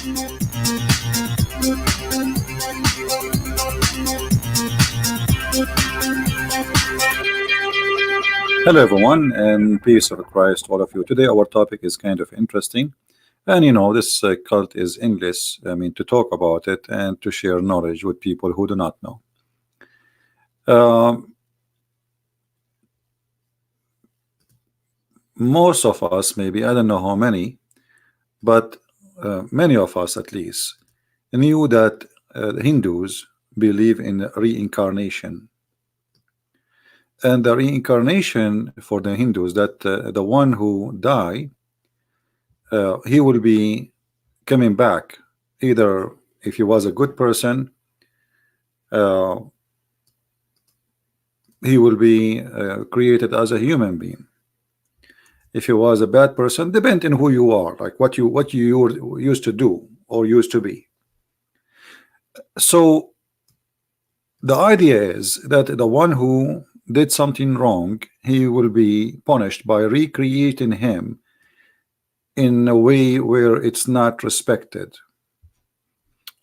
Hello, everyone, and peace of Christ, all of you. Today, our topic is kind of interesting, and this cult is endless. I mean, to talk about it and to share knowledge with people who do not know. Most of us, maybe I don't know how many, but many of us at least knew that the Hindus believe in reincarnation. And the reincarnation for the Hindus, that the one who die, he will be coming back. Either if he was a good person, he will be created as a human being. If he was a bad person, depending on who you are, like what you used to do or used to be. So the idea is that the one who did something wrong, he will be punished by recreating him in a way where it's not respected,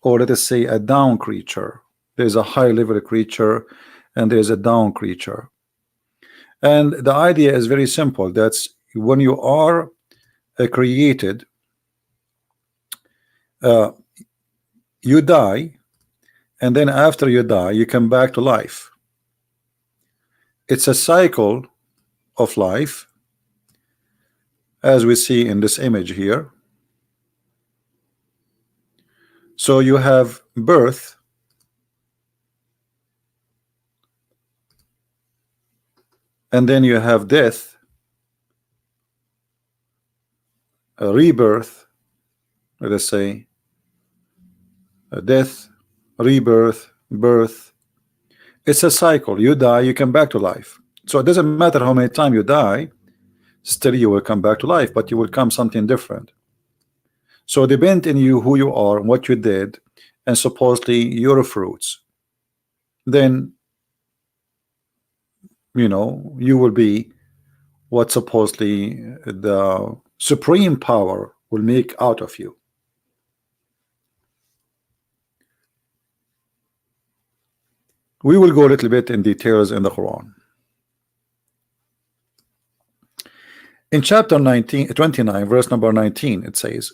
or let us say a down creature. There's a high level creature and there's a down creature, and the idea is very simple. That's when you are created, you die, and then after you die you come back to life. It's a cycle of life, as we see in this image here. So you have birth, and then you have death, a rebirth, let us say, a death, rebirth, birth. It's a cycle. You die, you come back to life. So it doesn't matter how many times you die, still you will come back to life, but you will come something different. So depend on you who you are, what you did, and supposedly your fruits, then you will be what supposedly the supreme power will make out of you. We will go a little bit in details in the Quran. In chapter 29, verse number 19, it says,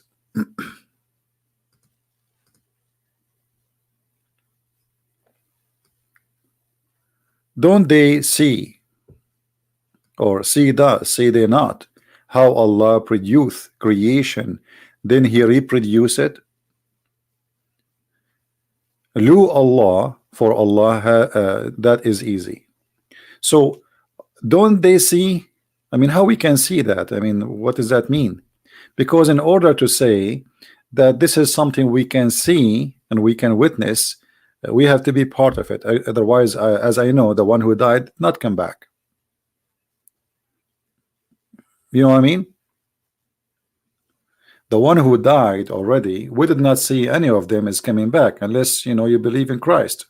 don't they see, or see they not, how Allah produced creation, then he reproduce it? Lu Allah, for Allah, that is easy. So don't they see? I mean, how we can see that? I mean, what does that mean? Because in order to say that this is something we can see and we can witness, we have to be part of it. Otherwise, as I know, the one who died did not come back. You know what I mean? The one who died already, we did not see any of them is coming back, unless you believe in Christ.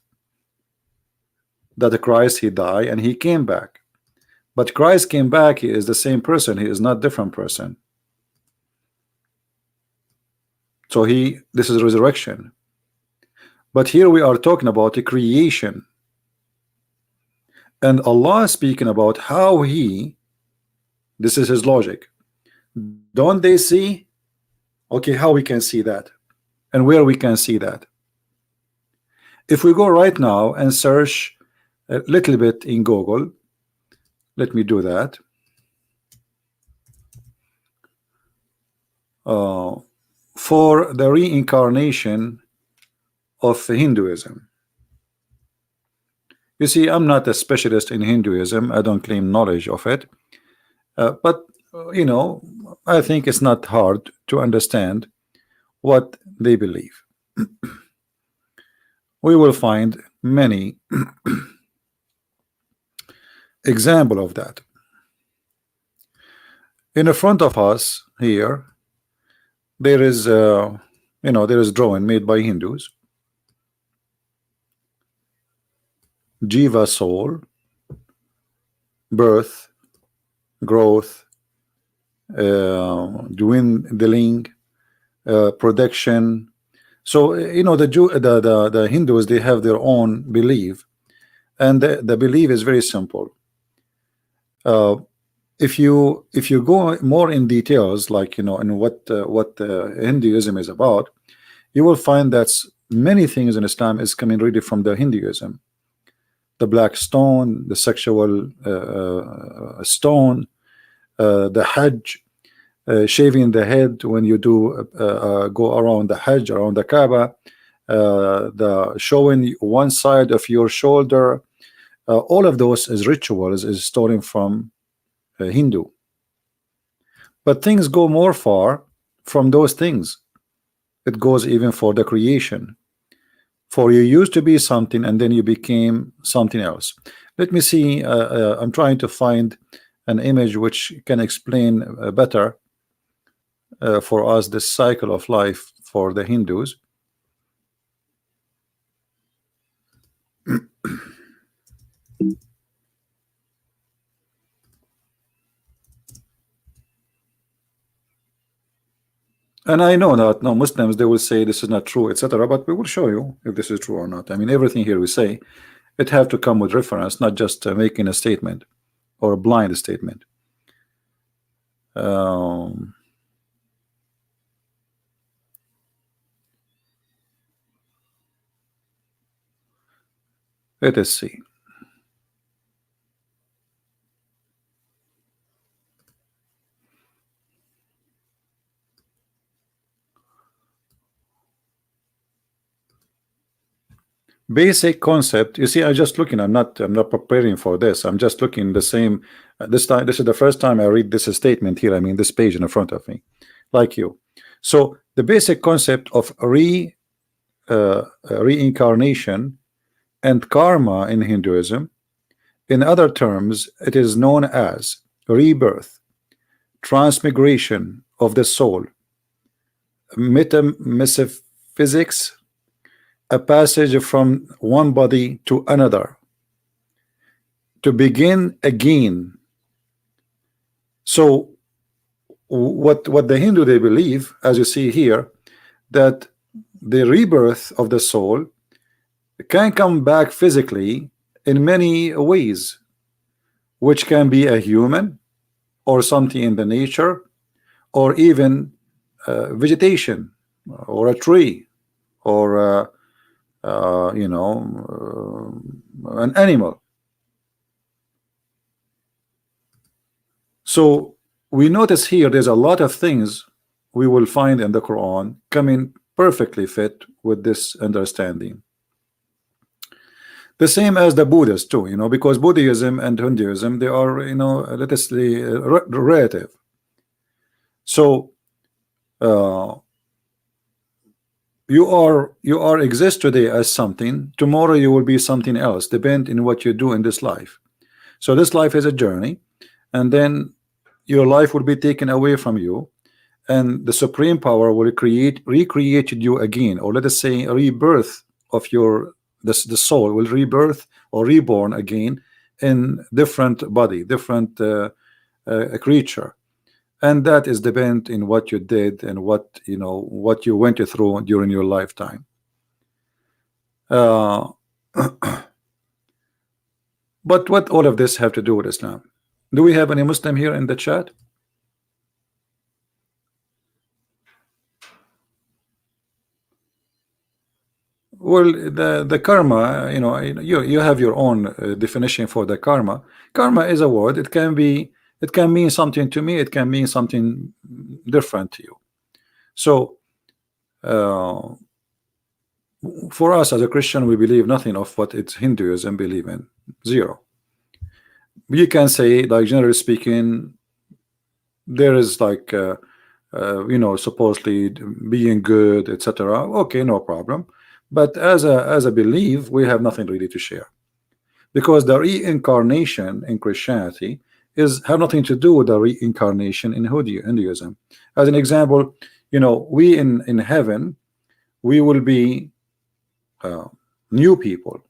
That the Christ, he died and he came back. But Christ came back, he is the same person, he is not different person. So this is resurrection. But here we are talking about the creation, and Allah is speaking about how this is his logic. Don't they see? Okay, how we can see that and where we can see that? If we go right now and search a little bit in Google, let me do that. For the reincarnation of Hinduism. You see, I'm not a specialist in Hinduism. I don't claim knowledge of it. But I think it's not hard to understand what they believe. We will find many example of that. In the front of us here, there is there is drawing made by Hindus. Jiva, soul, birth, growth, dwindling, protection. So you know, the Hindus, they have their own belief, and the belief is very simple. If you go more in details, like, you know, in what Hinduism is about, you will find that many things in Islam is coming really from the Hinduism. The black stone, the sexual stone, the Hajj, shaving the head when you do go around the Hajj, around the Kaaba, the showing one side of your shoulder, all of those is rituals, is stolen from Hindu. But things go more far from those things. It goes even for the creation. For you used to be something and then you became something else. Let me see. I'm trying to find an image which can explain better for us this cycle of life for the Hindus. And I know that no Muslims, they will say this is not true, etc. But we will show you if this is true or not. I mean, everything here we say, it have to come with reference, not just making a statement or a blind statement. Let us see. Basic concept. You see, I'm just looking. I'm not preparing for this. I'm just looking the same. This time, this is the first time I read this statement here. I mean, this page in front of me, like you. So the basic concept of reincarnation and karma in Hinduism, in other terms, it is known as rebirth, transmigration of the soul, metaphysics, a passage from one body to another, to begin again. So what the Hindu, they believe, as you see here, that the rebirth of the soul can come back physically in many ways, which can be a human or something in the nature, or even vegetation, or a tree, or you know, an animal. So we notice here there's a lot of things we will find in the Quran coming perfectly fit with this understanding. The same as the Buddhists too, you know, because Buddhism and Hinduism, they are, you know, let us say, relative. So you are exist today as something, tomorrow you will be something else, depend in what you do in this life. So this life is a journey, and then your life will be taken away from you, and the supreme power will recreate you again, or let us say a rebirth of your the soul will rebirth or reborn again in different body, different creature. And that is depend in what you did and what, you know, what you went through during your lifetime. But what all of this have to do with Islam? Do we have any Muslim here in the chat? Well, the karma, you know, you have your own definition for the karma. Karma is a word. It can mean something to me. It can mean something different to you. So for us as a Christian, we believe nothing of what it's Hinduism believe in. Zero. You can say, like, generally speaking, there is like you know, supposedly being good, etc. Okay, no problem. But as a belief, we have nothing really to share, because the reincarnation in Christianity have nothing to do with the reincarnation in Hinduism. As an example, you know, we in heaven, we will be new people.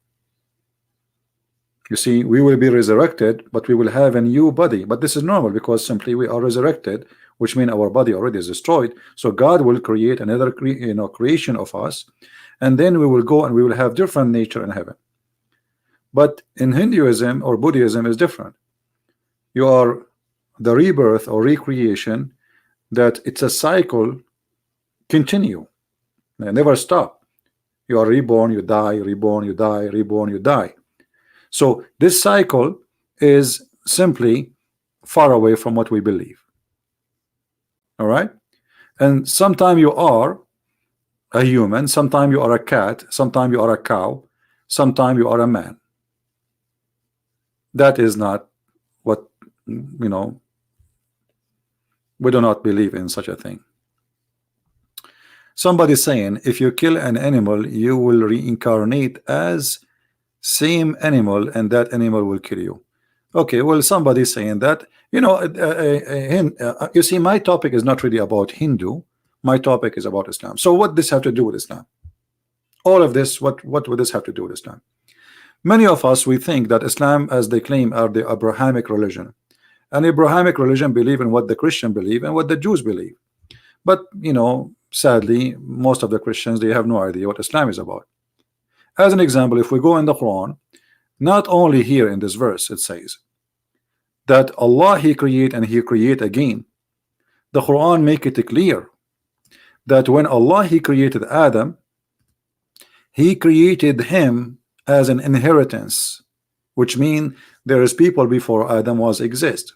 You see, we will be resurrected, but we will have a new body. But this is normal, because simply we are resurrected. which means our body already is destroyed. So God will create another creation of us, and then we will go and we will have different nature in heaven. But in Hinduism or Buddhism is different. You are the rebirth or recreation, that it's a cycle, continue, and never stop. You are reborn, you die, reborn, you die, reborn, you die. So this cycle is simply far away from what we believe. All right, and sometimes you are a human, sometimes you are a cat, sometimes you are a cow, sometimes you are a man. That is not what, we do not believe in such a thing. Somebody saying if you kill an animal you will reincarnate as same animal and that animal will kill you. Okay, well, somebody saying that, you see, my topic is not really about Hindu, my topic is about Islam. So what this have to do with Islam? All of this, what would this have to do with Islam? Many of us, we think that Islam, as they claim, are the Abrahamic religion, and Abrahamic religion believe in what the Christian believe and what the Jews believe. But sadly, most of the Christians, they have no idea what Islam is about. As an example, if we go in the Quran, not only here in this verse it says that Allah He create and He create again. The Quran make it clear that when Allah He created Adam, He created him as an inheritance, which means there is people before Adam was exist.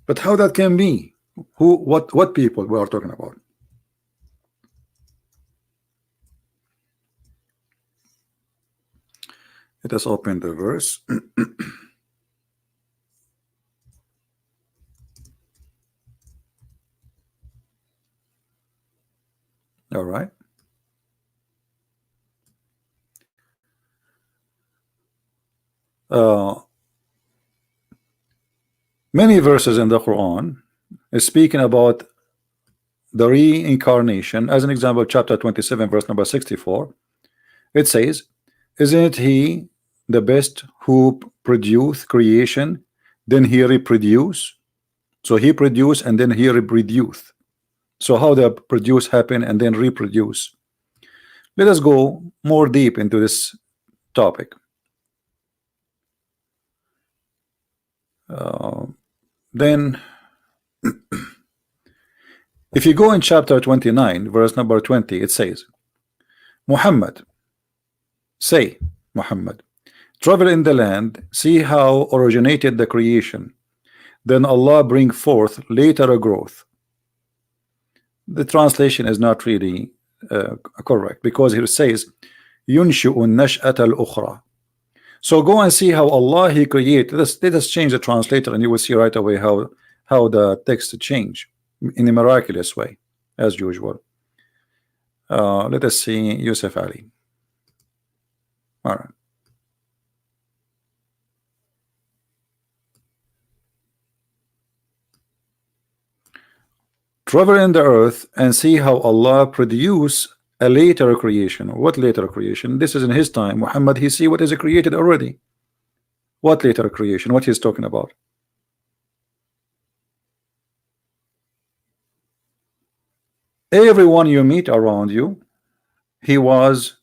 But how that can be? What people we are talking about? Let us open the verse. All right. Many verses in the Quran is speaking about the reincarnation. As an example, chapter 27, verse number 64, it says, isn't He the best who produce creation, then He reproduce? So He produce and then He reproduce. So how the produce happen and then reproduce? Let us go more deep into this topic. Then if you go in chapter 29 verse number 20, it says, Muhammad, say, Muhammad, travel in the land, see how originated the creation, then Allah bring forth later a growth. The translation is not really correct, because here it says yunshi'u nash'ata al-ukhra. So go and see how Allah He created. Let us change the translator and you will see right away how the text change in a miraculous way, as usual. Let us see Yusuf Ali. All right. Travel in the earth and see how Allah produce a later creation. What later creation? This is in his time. Muhammad, he see what is created already. What later creation? What he's talking about? Everyone you meet around you, he was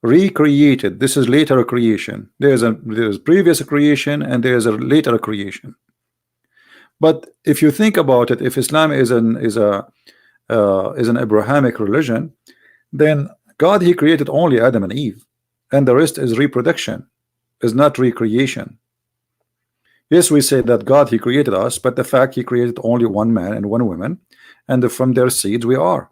recreated. This is later creation. There's previous creation and there's a later creation. But if you think about it, if Islam is an Abrahamic religion, then God He created only Adam and Eve, and the rest is reproduction, is not recreation. Yes, we say that God He created us, but the fact He created only one man and one woman, and from their seeds we are.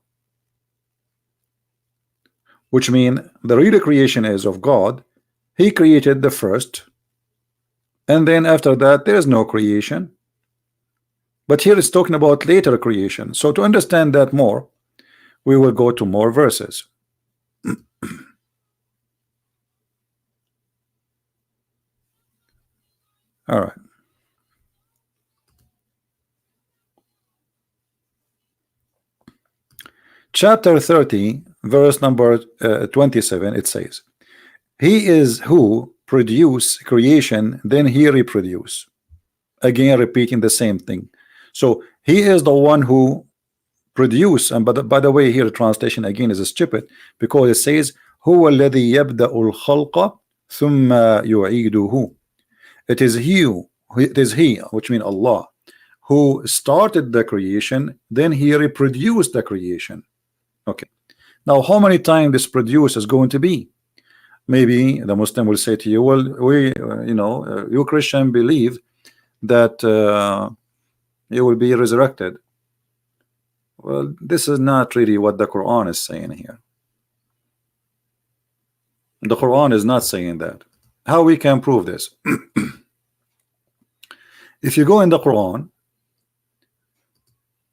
Which means the real creation is of God. He created the first, and then after that there is no creation. But here it's talking about later creation. So to understand that more, we will go to more verses. All right. Chapter 30, verse number 27, it says, He is who produce creation, then he reproduce, again repeating the same thing. So he is the one who produce. And by the way, here the translation again is stupid, because it says هو الذي يبدأ الخلق ثم يعيده. It is he, which means Allah, who started the creation, then he reproduced the creation. Okay, now how many times this produce is going to be? Maybe the Muslim will say to you, well, we you Christian believe that you will be resurrected. Well, this is not really what the Quran is saying here. The Quran is not saying that. How we can prove this? If you go in the Quran,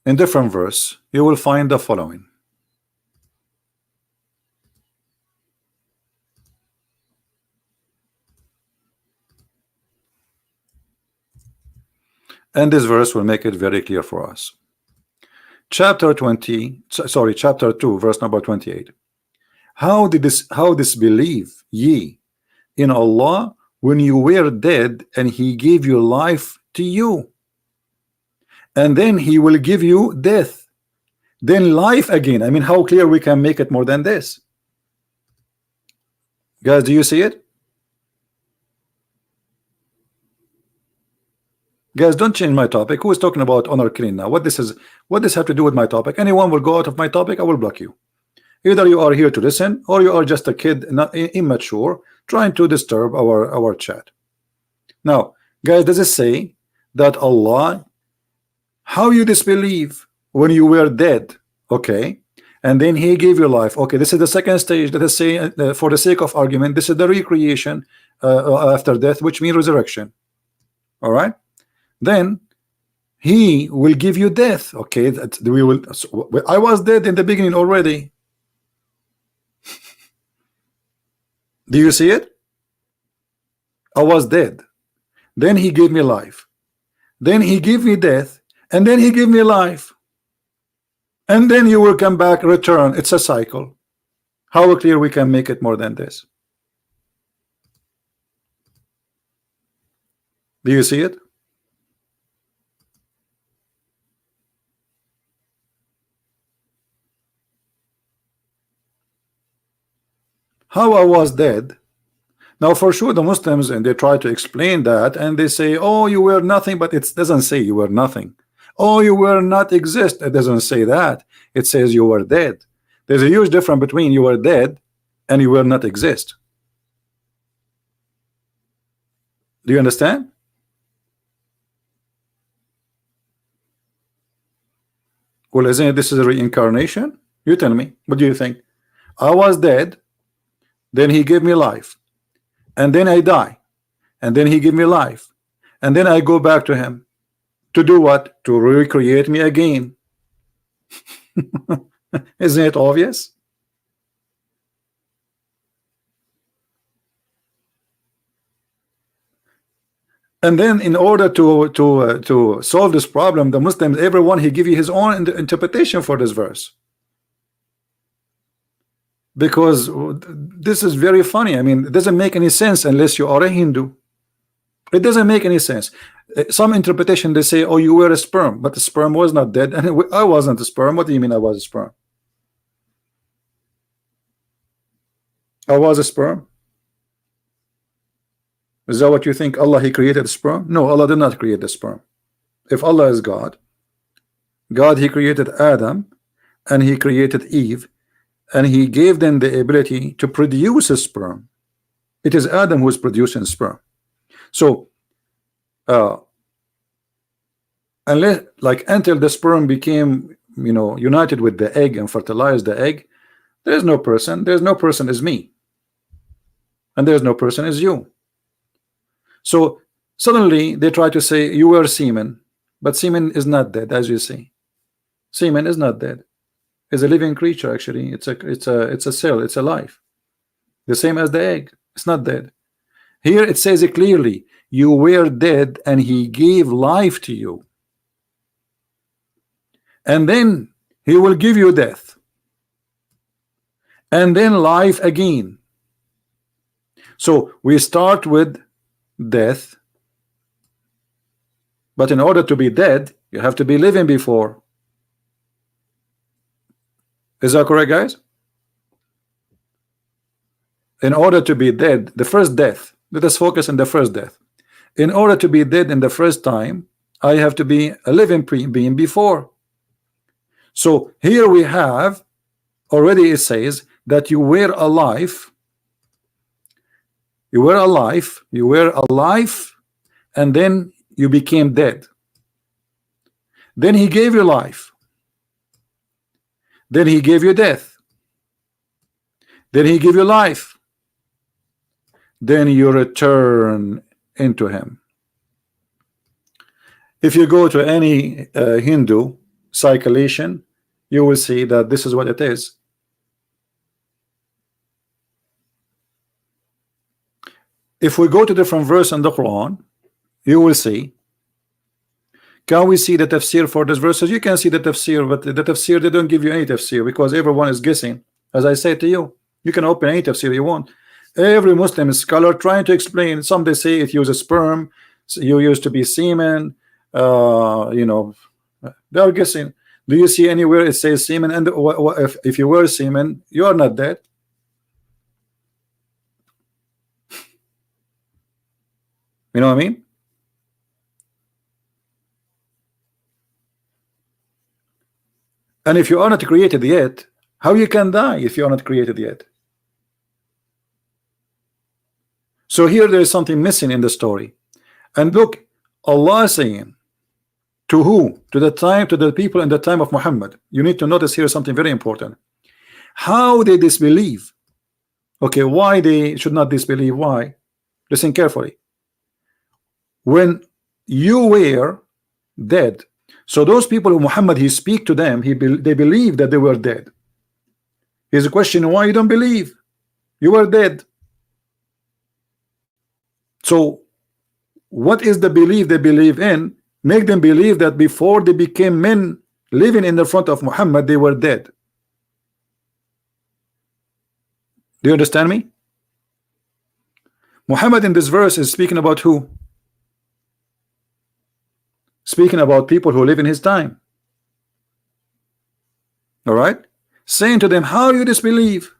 in different verse, you will find the following. And this verse will make it very clear for us. Chapter 2, verse number 28. How disbelieve ye in Allah when you were dead, and he gave you life to you, and then he will give you death, then life again? I mean, how clear we can make it more than this? Guys, do you see it? Guys, don't change my topic. Who is talking about honor killing now? What this have to do with my topic? Anyone will go out of my topic, I will block you. Either you are here to listen, or you are just a kid, not immature, trying to disturb our chat. Now, guys, does it say that Allah, how you disbelieve when you were dead, okay, and then he gave you life? Okay, this is the second stage. Let us say, for the sake of argument, this is the recreation after death, which means resurrection. All right, then he will give you death. Okay, I was dead in the beginning already. Do you see it? I was dead, then he gave me life, then he gave me death, and then he gave me life, and then you will come back, return. It's a cycle. How clear we can make it more than this? Do you see it? How I was dead. Now, for sure, the Muslims, and they try to explain that, and they say, oh, you were nothing, but it doesn't say you were nothing. Oh, you were not exist. It doesn't say that. It says you were dead. There's a huge difference between you were dead and you were not exist. Do you understand? Well, isn't it, this is a reincarnation? You tell me. What do you think? I was dead, then he gave me life, and then I die, and then he give me life, and then I go back to him to do what? To recreate me again. Isn't it obvious? And then in order to solve this problem, the Muslims, everyone, he give you his own interpretation for this verse. Because this is very funny. I mean, it doesn't make any sense unless you are a Hindu. It doesn't make any sense. Some interpretation, they say, oh, you were a sperm, but the sperm was not dead, and I wasn't a sperm. What do you mean I was a sperm? I was a sperm. Is that what you think? Allah, he created the sperm? No, Allah did not create the sperm. If Allah is God, he created Adam, and he created Eve, and he gave them the ability to produce a sperm. It is Adam who is producing sperm. So until the sperm became united with the egg and fertilized the egg, there's no person is me, and there's no person is you. So suddenly they try to say you were semen, but semen is not dead. As you see, semen is not dead. It's a living creature. Actually, it's a cell. It's a life, the same as the egg. It's not dead. Here it says it clearly, you were dead and he gave life to you, and then he will give you death, and then life again. So we start with death, but in order to be dead, you have to be living before. Is that correct, guys? In order to be dead, the first death, let us focus on the first death. In order to be dead in the first time, I have to be a living being before. So here we have already, it says that you were alive, you were alive, and then you became dead. Then he gave you life, then he gave you death, then he gave you life, then you return into him. If you go to any Hindu circulation, you will see that this is what it is. If we go to different verse in the Quran, you will see. Can we see the tafsir for this verses? You can see the tafsir, but the tafsir, they don't give you any tafsir because everyone is guessing. As I say to you, you can open any tafsir you want. Every Muslim scholar trying to explain. Some they say it uses sperm, so you used to be semen. You know, they are guessing. Do you see anywhere it says semen? And if you were semen, you are not dead. You know what I mean? And if you are not created yet, how you can die if you are not created yet? So here there is something missing in the story. And look, Allah is saying to who? To the people in the time of Muhammad. You need to notice here something very important. How they disbelieve. Okay, why they should not disbelieve? Why? Listen carefully. When you were dead, so those people who Muhammad he speak to them, they believe that they were dead. Here's a question: why you don't believe? You were dead. So what is the belief they believe in? Make them believe that before they became men living in the front of Muhammad, they were dead. Do you understand me? Muhammad in this verse is speaking about who? Speaking about people who live in his time. All right, saying to them, how you disbelieve?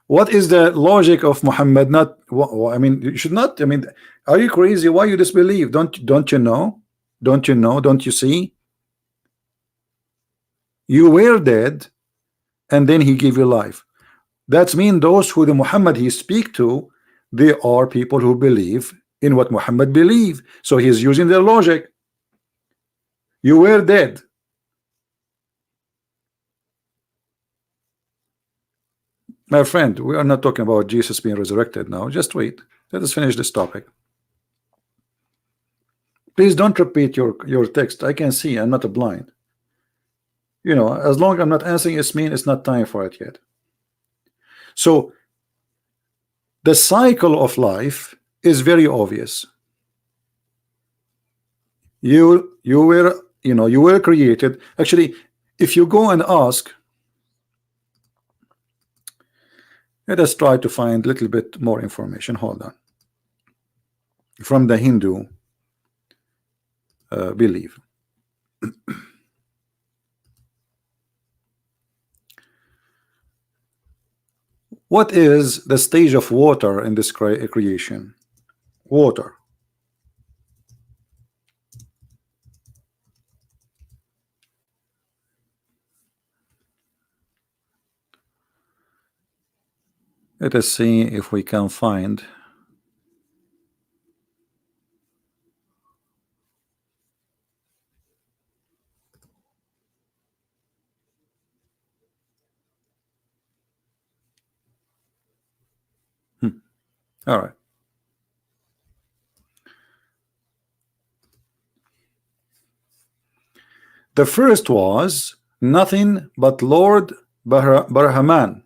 What is the logic of Muhammad? Not, I mean, you should not. I mean, are you crazy? Why you disbelieve? Don't you know? Don't you know? Don't you see? You were dead, and then he gave you life. That means those who the Muhammad he speak to, they are people who believe in what Muhammad believe. So he's using their logic. You were dead. My friend, we are not talking about Jesus being resurrected now. Just wait. Let us finish this topic. Please don't repeat your text. I can see. I'm not a blind. You know, as long as I'm not answering, it's mean it's not time for it yet. So the cycle of life is very obvious. You were created. Actually, if you go and ask, let us try to find a little bit more information. Hold on. From the Hindu belief. What is the stage of water in this creation? Water. Let us see if we can find all right. The first was nothing but Lord Brahman.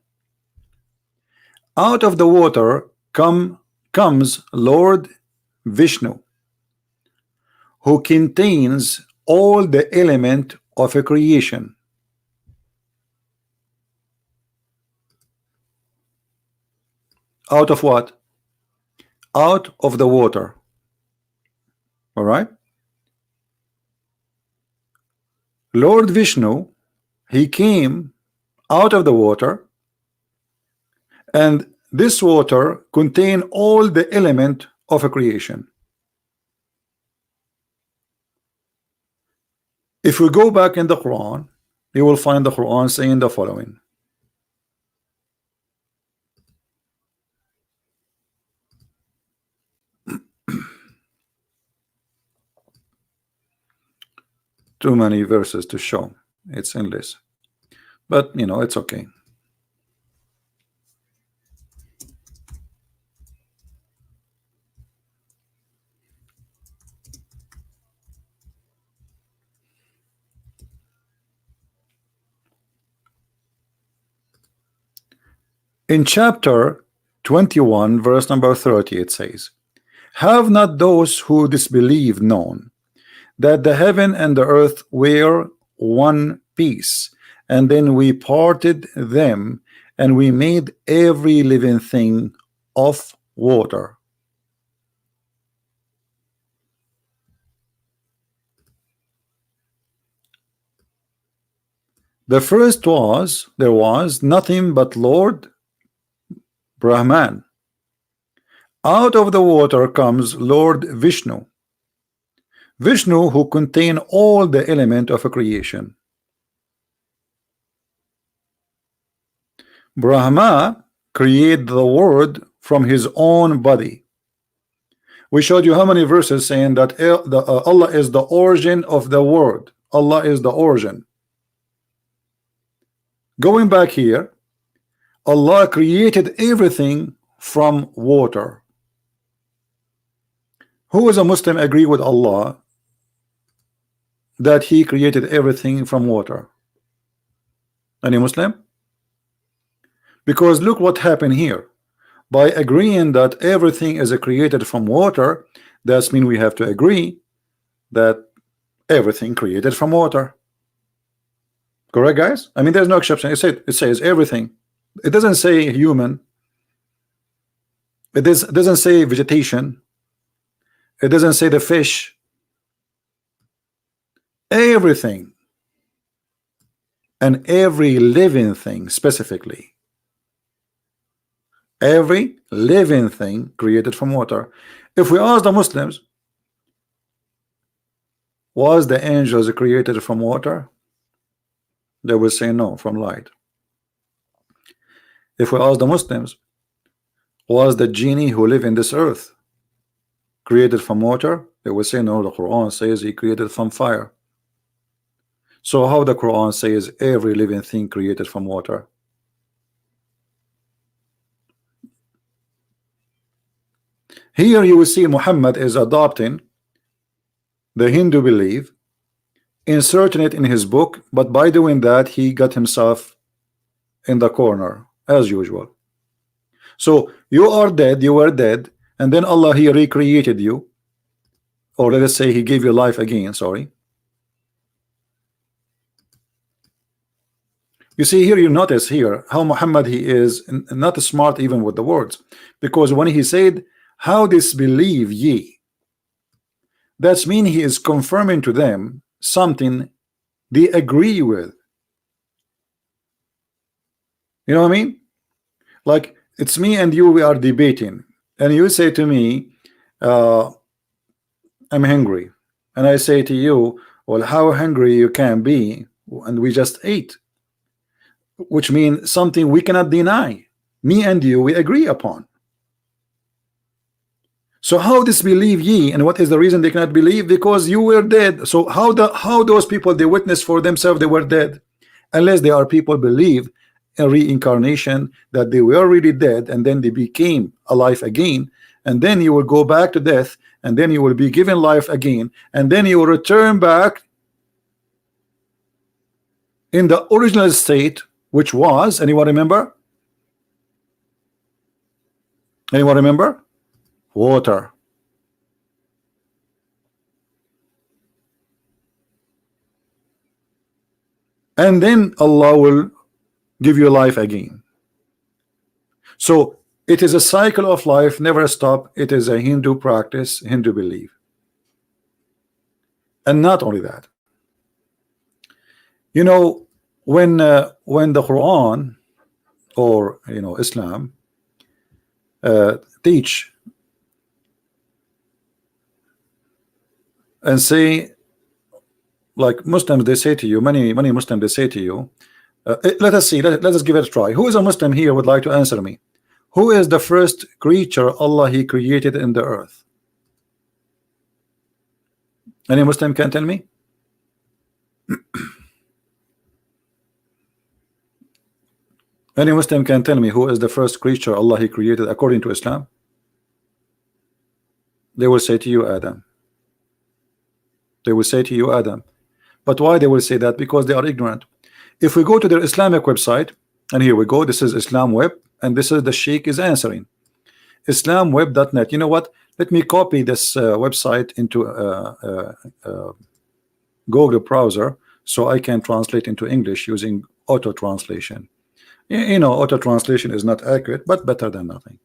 Out of the water comes Lord Vishnu, who contains all the element of a creation. Out of what? Out of the water. All right. Lord Vishnu, he came out of the water, and this water contain all the element of a creation. If we go back in the Quran, you will find the Quran saying the following. Too many verses to show. It's endless. But you know, it's okay. In chapter 21, verse number 30, it says, have not those who disbelieve known that the heaven and the earth were one piece, and then we parted them, and we made every living thing of water. The first was, there was nothing but Lord Brahman. Out of the water comes Lord Vishnu. Vishnu, who contain all the element of a creation. Brahma created the world from his own body. We showed you how many verses saying that Allah is the origin of the world. Allah is the origin. Going back here, Allah created everything from water. Who is a Muslim agree with Allah that he created everything from water? Any Muslim? Because look what happened here. By agreeing that everything is created from water, that means we have to agree that everything created from water. Correct, guys? I mean, there's no exception. It says everything. It doesn't say human. It doesn't say vegetation. It doesn't say the fish. Everything. And every living thing specifically. Every living thing created from water. If we ask the Muslims, was the angels created from water? They will say no, from light. If we ask the Muslims, was the genie who live in this earth created from water? They will say no, the Quran says he created from fire. So how the Quran says every living thing created from water? Here you will see Muhammad is adopting the Hindu belief, inserting it in his book, but by doing that he got himself in the corner as usual. So you are dead, you were dead, and then Allah he recreated you, or let us say he gave you life again. Sorry. You see here, you notice here how Muhammad he is not smart even with the words, because when he said, how disbelieve ye, that's mean he is confirming to them something they agree with. You know what I mean? Like it's me and you, we are debating, and you say to me, I'm hungry, and I say to you, well, how hungry you can be, and we just ate, which means something we cannot deny. Me and you, we agree upon. So how disbelieve ye, and what is the reason they cannot believe? Because you were dead. So how those people they witness for themselves they were dead, unless they are people believe in reincarnation, that they were already dead and then they became alive again, and then you will go back to death, and then you will be given life again, and then you will return back in the original state, which was, anyone remember? Anyone remember? Water. And then Allah will give you life again. So It is a cycle of life, never stop. It is a Hindu practice, Hindu belief. And not only that, you know, when the Quran or Islam teach and say, like Muslims, they say to you, many Muslims, they say to you, let us see, let us give it a try. Who is a Muslim here would like to answer me? Who is the first creature Allah He created in the earth? Any Muslim can tell me? Any Muslim can tell me who is the first creature Allah He created according to Islam? They will say to you, Adam. They will say to you, Adam. But why they will say that? Because they are ignorant. If we go to their Islamic website, and here we go, this is Islam Web, and this is the Sheikh is answering. Islamweb.net. You know what? Let me copy this website into Google browser so I can translate into English using auto translation. Auto translation is not accurate, but better than nothing.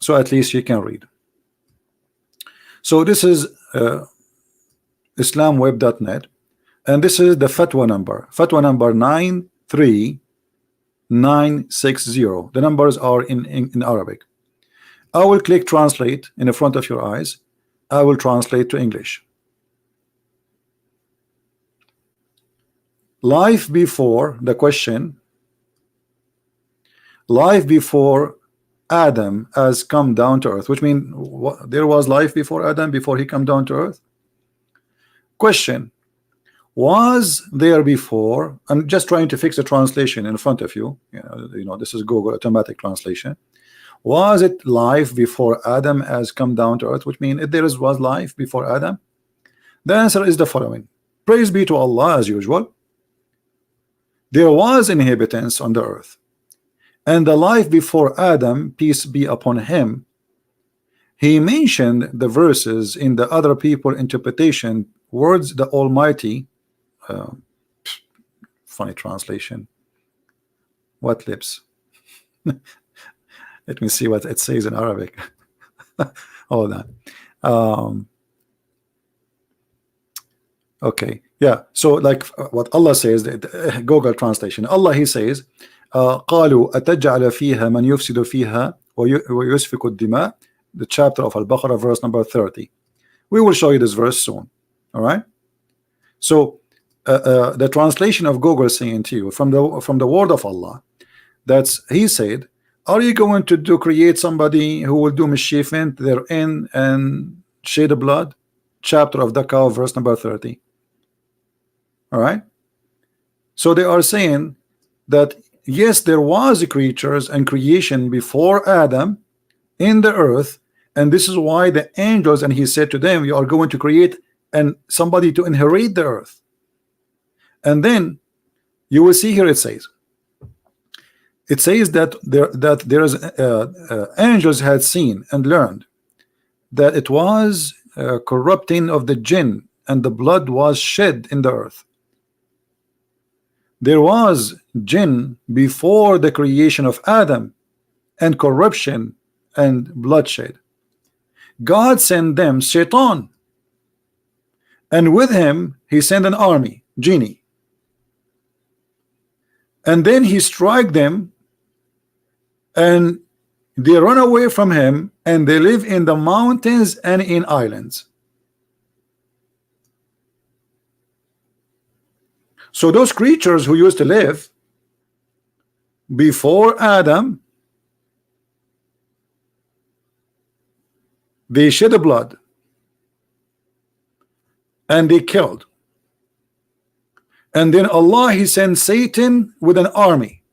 So at least you can read. So this is Islamweb.net, and this is the fatwa number 93960. The numbers are in Arabic. I will click translate in the front of your eyes. I will translate to English. Life before the question, life before Adam has come down to earth, which means there was life before Adam, before he come down to earth. Question: was there before? I'm just trying to fix the translation in front of you. This is Google automatic translation. Was it life before Adam has come down to earth? Which means if was life before Adam. The answer is the following: praise be to Allah, as usual. There was inhabitants on the earth, and the life before Adam, peace be upon him. He mentioned the verses in the other people interpretation words the Almighty. Funny translation. What lips? Let me see what it says in Arabic. Hold on. Okay, yeah. So like what Allah says, Google translation. Allah He says, قالوا أتجعل فيها من يفسد فيها ويسفك الدماء. The chapter of Al-Baqarah, verse number 30. We will show you this verse soon. All right. So the translation of Google saying to you from the word of Allah, that's He said, are you going to create somebody who will do mischievement therein and shed blood? Chapter of the cow, verse number 30. All right. So they are saying that yes, there was creatures and creation before Adam in the earth, and this is why the angels, and He said to them, you are going to create and somebody to inherit the earth. And then you will see here it says that there is angels had seen and learned that it was corrupting of the jinn, and the blood was shed in the earth. There was jinn before the creation of Adam, and corruption and bloodshed. God sent them Shaitan, and with him He sent an army, genie, and then He strike them, and they run away from Him, and they live in the mountains and in islands. So those creatures who used to live before Adam, they shed the blood and they killed, and then Allah He sent Satan with an army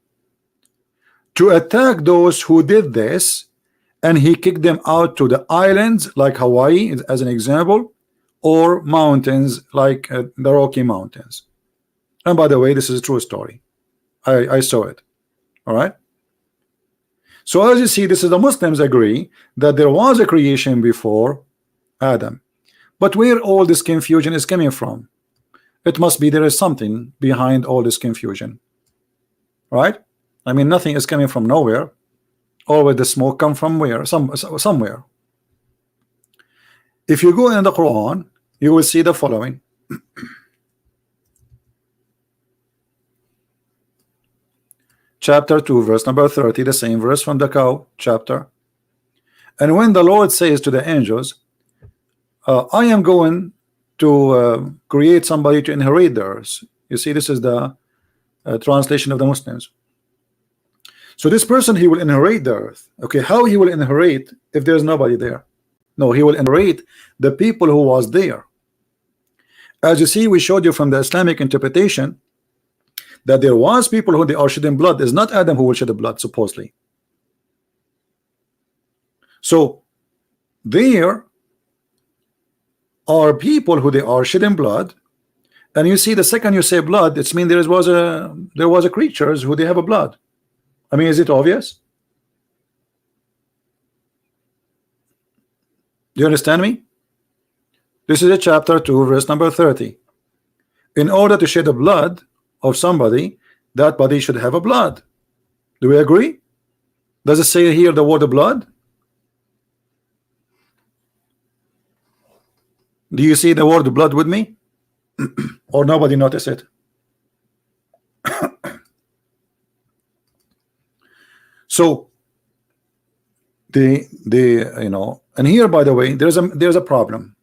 to attack those who did this, and He kicked them out to the islands like Hawaii as an example, or mountains like the Rocky Mountains. And by the way, this is a true story. I saw it. All right. So as you see, this is the Muslims agree that there was a creation before Adam. But where all this confusion is coming from? It must be there is something behind all this confusion. Right? I mean, nothing is coming from nowhere. or with the smoke come from where? Somewhere. If you go in the Quran, you will see the following. Chapter 2, verse number 30, the same verse from the cow chapter. And when the Lord says to the angels, I am going to create somebody to inherit the earth. You see, this is the translation of the Muslims. So this person, he will inherit the earth. Okay, how he will inherit if there's nobody there? No, he will inherit the people who was there. As you see, we showed you from the Islamic interpretation that there was people who they are shedding blood. It's not Adam who will shed the blood, supposedly. So there are people who they are shedding blood, and you see, the second you say blood, it's mean there was a creatures who they have a blood. I mean, is it obvious? Do you understand me? This is a chapter 2, verse number 30. In order to shed the blood of somebody, that body should have a blood. Do we agree? Does it say here the word blood? Do you see the word blood with me? Or nobody notice it? So the you know, and here, by the way, there's a problem.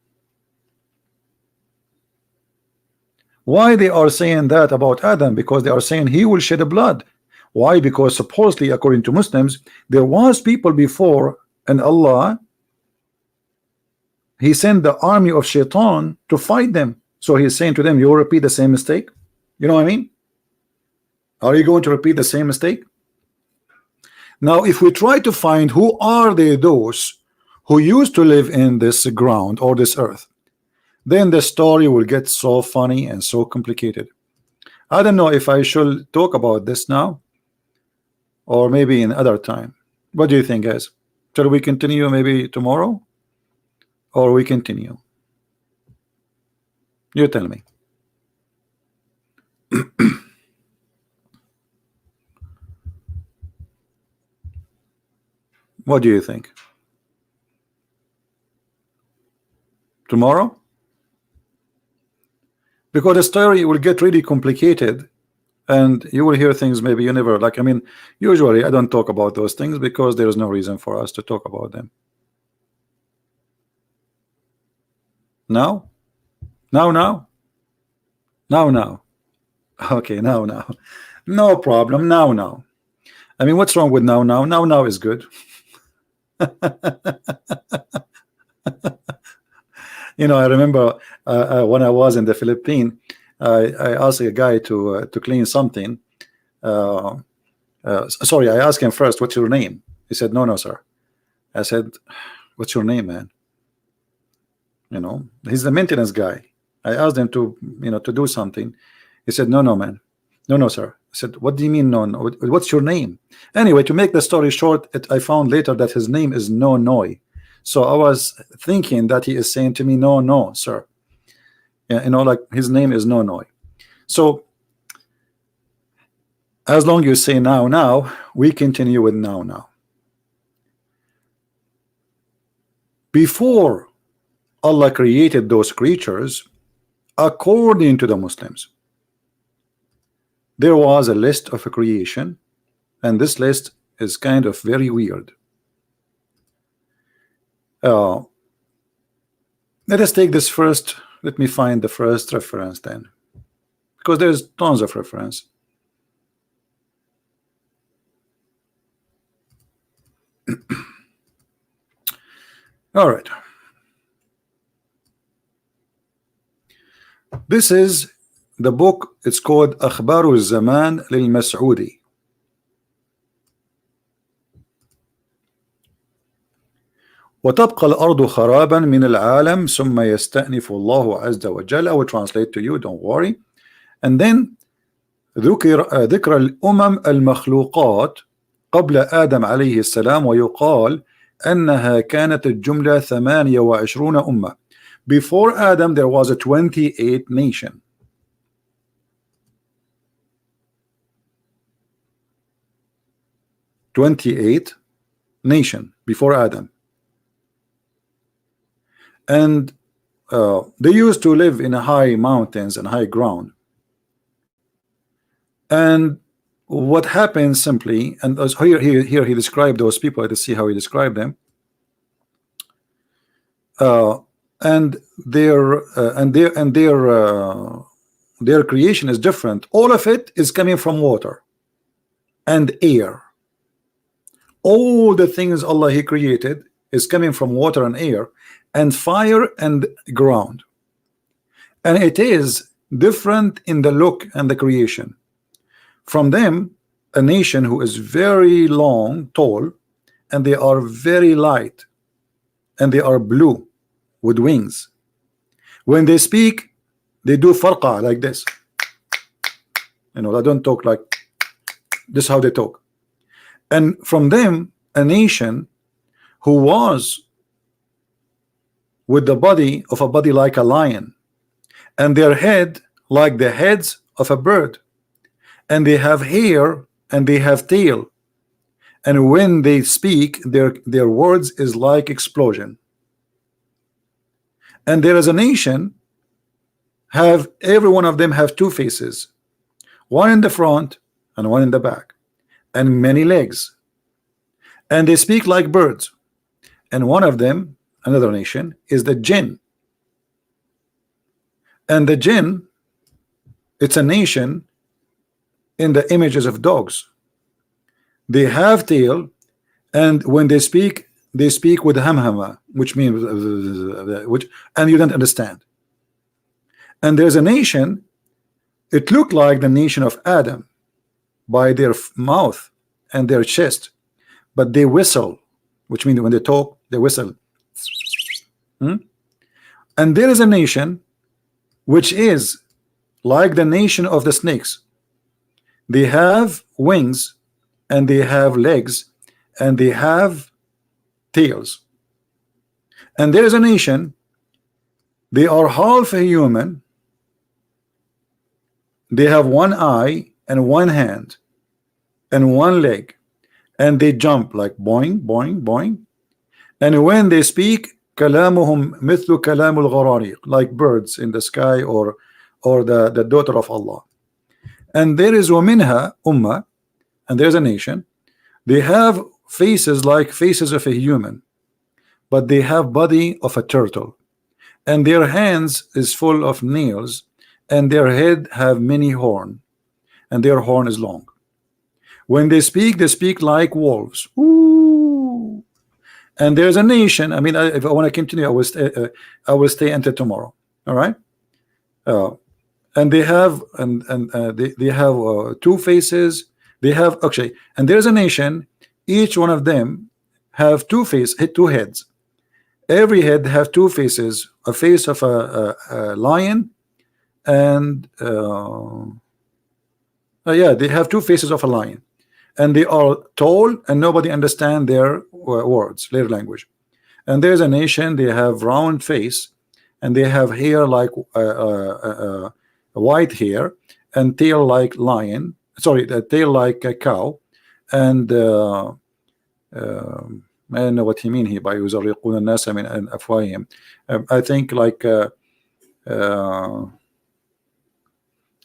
Why they are saying that about Adam? Because they are saying he will shed blood. Why? Because supposedly, according to Muslims, there was people before, and Allah, he sent the army of shaitan to fight them. So he's saying to them, you will repeat the same mistake. You know what I mean? Are you going to repeat the same mistake? Now, if we try to find who are those who used to live in this ground or this earth, then the story will get so funny and so complicated. I don't know if I should talk about this now or maybe in other time. What do you think, guys? Shall we continue maybe tomorrow, or we continue? You tell me. What do you think? Tomorrow? Because the story will get really complicated, and you will hear things maybe you never like. I mean, usually I don't talk about those things because there is no reason for us to talk about them. Now? Now? Okay, now. No problem. Now. I mean, what's wrong with now? Now is good. You know, I remember when I was in the Philippines, I asked a guy to clean something. Sorry, I asked him first, what's your name? He said, no, sir. I said, what's your name, man? You know, he's the maintenance guy. I asked him to, you know, to do something. He said, no, man. No, sir. I said, what do you mean, no? What's your name? Anyway, to make the story short, I found later that his name is No Noi. So I was thinking that he is saying to me, no, sir. Yeah, you know, like his name is No Noi. So as long as you say now, we continue with now. Before Allah created those creatures, according to the Muslims, there was a list of a creation, and this list is kind of very weird. Let us take this first. Let me find the first reference then, because there's tons of reference. All right. This is the book. It's called أخبار الزمان للمسعودي. وتبقى الأرض خرابا من العالم ثم يستأنف الله عز وجل. I will translate to you, don't worry. And then ذكر الأمم المخلوقات قبل آدم عليه السلام، ويقال أنها كانت الجملة 28 أمة. Before Adam there was a 28 nation. nation before Adam, and they used to live in high mountains and high ground. And what happens simply, and as here he described those people. Let's see how he described them. And their creation is different. All of it is coming from water and air. All the things Allah He created is coming from water and air and fire and ground, and it is different in the look and the creation. From them, a nation who is very long, tall, and they are very light, and they are blue with wings. When they speak, they do farqa like this. You know, they don't talk like this. How they talk. And from them, a nation who was with the body of a body like a lion, and their head like the heads of a bird, and they have hair and they have tail, and when they speak, their words is like explosion. And there is a nation have every one of them have two faces, one in the front and one in the back, and many legs, and they speak like birds. And one of them, another nation, is the jinn. And the jinn, it's a nation in the images of dogs. They have tail, and when they speak with hamhama, which means which, and you don't understand. And there's a nation, it looked like the nation of Adam by their mouth and their chest, but they whistle, which means when they talk, they whistle. And there is a nation which is like the nation of the snakes. They have wings and they have legs and they have tails. And there is a nation, they are half a human, they have one eye and one hand and one leg, and they jump like boing boing boing, and when they speak, كلامهم مثل كلام الغراريق, like birds in the sky, or the daughter of Allah. And there is ومنها ummah, and there's a nation, they have faces like faces of a human, but they have body of a turtle, and their hands is full of nails, and their head have many horn, and their horn is long. When they speak like wolves. Ooh. And there's a nation. I mean, if I want to continue, I will stay until tomorrow. All right. And they have they have two faces. They have actually, and there's a nation. Each one of them have two heads. Every head have two faces. A face of a lion, and yeah, they have two faces of a lion, and they are tall, and nobody understand their words, their language. And there's a nation, they have round face, and they have hair like white hair, and tail like lion, sorry, the tail like a cow, and I don't know what he mean here by يزرقون الناس من أفواههم. I think like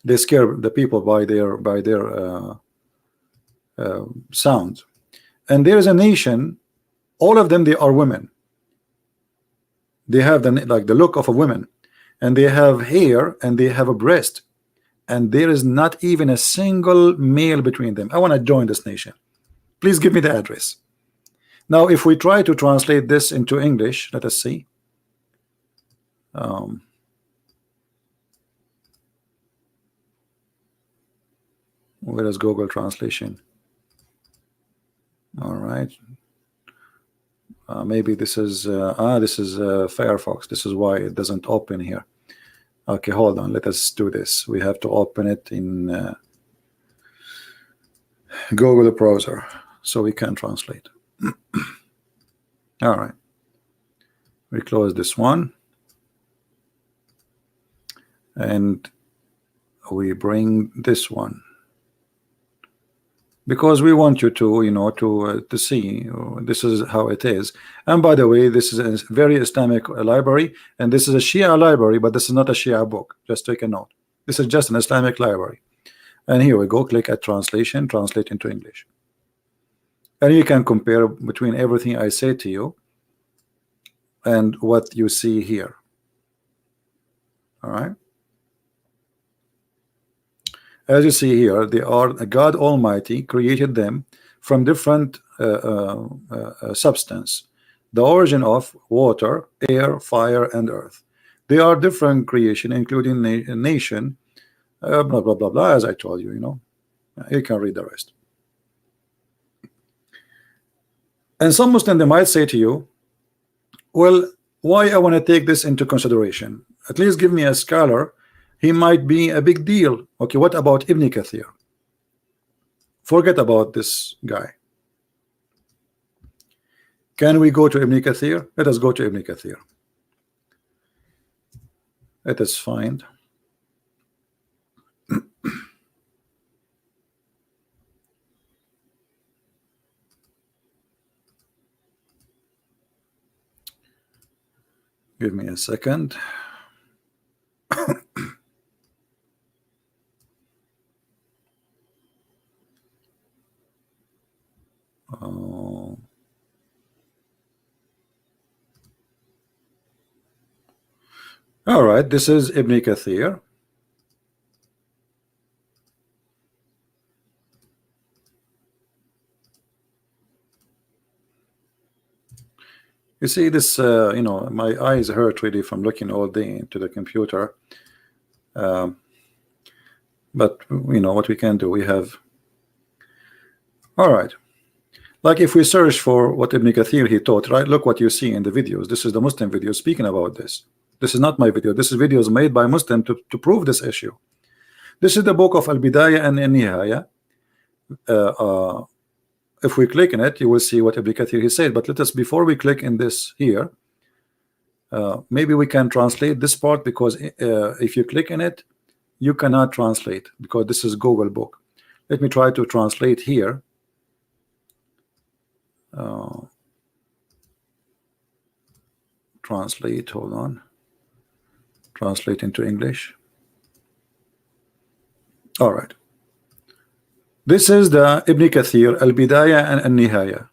they scare the people by their sound. And there is a nation, all of them, they are women. They have like the look of a woman, and they have hair, and they have a breast, and there is not even a single male between them. I want to join this nation. Please give me the address. Now, if we try to translate this into English, let us see. Where is Google Translation? All right. Maybe this is Firefox. This is why it doesn't open here. Okay, hold on. Let us do this. We have to open it in Google browser so we can translate. All right. We close this one, and we bring this one. because we want you to, to see this is how it is. And by the way, this is a very Islamic library, and this is a Shia library, but this is not a Shia book. Just take a note. This is just an Islamic library. And here we go. Click at translation, translate into English, and you can compare between everything I say to you and what you see here. All right. As you see here, they are God Almighty created them from different substance, the origin of water, air, fire, and earth. They are different creation, including nation, blah blah blah blah. As I told you, you can read the rest. And some Muslim, they might say to you, well, why I want to take this into consideration? At least give me a scholar. He might be a big deal. Okay, what about Ibn Kathir? Forget about this guy. Can we go to Ibn Kathir? Let us go to Ibn Kathir. Let us find. Give me a second. All right, this is Ibn Kathir. You see this, my eyes hurt really from looking all day into the computer. But what we can do, we have. All right. Like if we search for what Ibn Kathir he taught, right? Look what you see in the videos. This is the Muslim video speaking about this. This is not my video. This is videos made by Muslim to prove this issue. This is the book of Al-Bidayah and Al-Nihaya. If we click in it, you will see what Ibn Kathir he said. But let us, before we click in this here, maybe we can translate this part, because if you click in it, you cannot translate because this is Google book. Let me try to translate here. Translate, hold on. Translate into English. All right. This is the Ibn Kathir, Al-Bidayah and Al-Nihaya.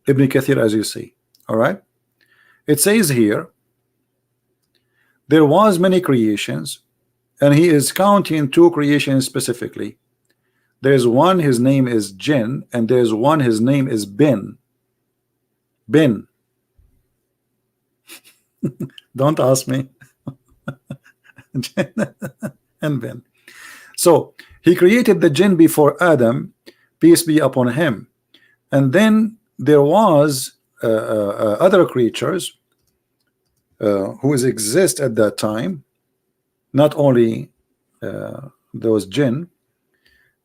Ibn Kathir, as you see. All right. It says here, there was many creations, and he is counting two creations specifically. There's one, his name is Jinn, and there's one, his name is Bin. Bin. Don't ask me. And Bin. So he created the jinn before Adam, peace be upon him, and then there was other creatures who exist at that time. Not only those jinn,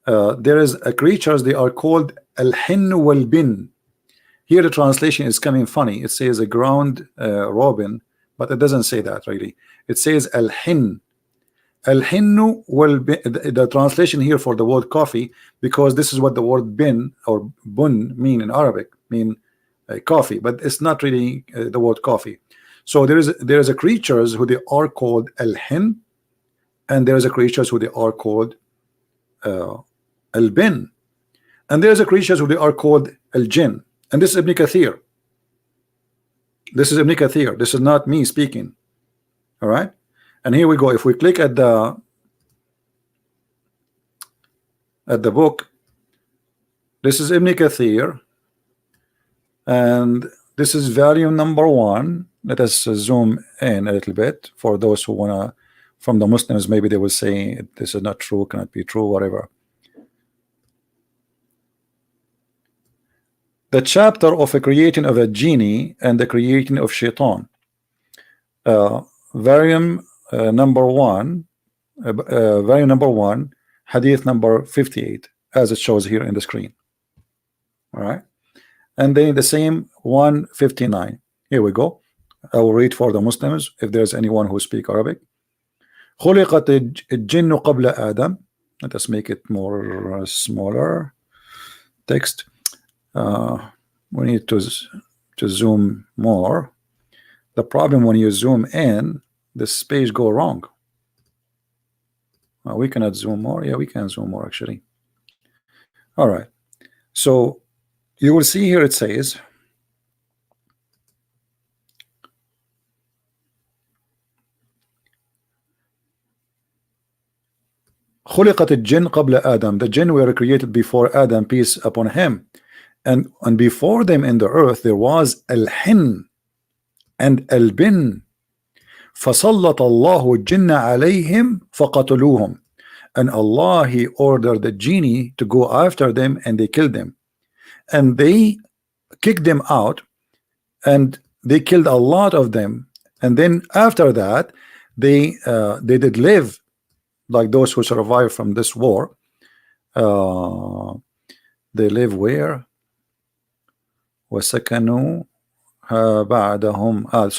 there is a creatures, they are called al-hin wal-bin. Here the translation is coming funny. It says a ground robin, but it doesn't say that really. It says al-hin. Al-hinnu wal bin. The translation here for the word coffee, because this is what the word bin or bun mean in Arabic, mean coffee, but it's not really the word coffee. So there is a creatures who they are called al-hin, and there is a creatures who they are called al-bin, and there is a creatures who they are called al-jinn. And this is Ibn Kathir. This is Ibn Kathir. This is not me speaking. All right. And here we go. If we click at the book, this is Ibn Kathir, and this is volume number 1. Let us zoom in a little bit for those who wanna, from the Muslims, maybe they will say this is not true, cannot be true, whatever. The chapter of a creating of a genie and the creating of shaitan. Volume number 1, volume number 1, hadith number 58, as it shows here in the screen. All right, and then the same 159. Here we go. I will read for the Muslims if there's anyone who speak Arabic. خلقت الجن قبل آدم. Let us make it more smaller. text. We need to zoom more. The problem when you zoom in, the space go wrong. We cannot zoom more. Yeah, we can zoom more actually. All right. So you will see here it says خلقت الجن قبل آدم. The jinn were created before Adam, peace upon him. And before them in the earth there was al-hin and al-bin. فَسَلَّطَ اللَّهُ الْجِنَّ عَلَيْهِمْ فَقَتُلُوهُم. And Allah, He ordered the genie to go after them, and they killed them. And they kicked them out, and they killed a lot of them. And then after that, they did live like those who survived from this war. They live where? وَسَكَنُوا بعدهم.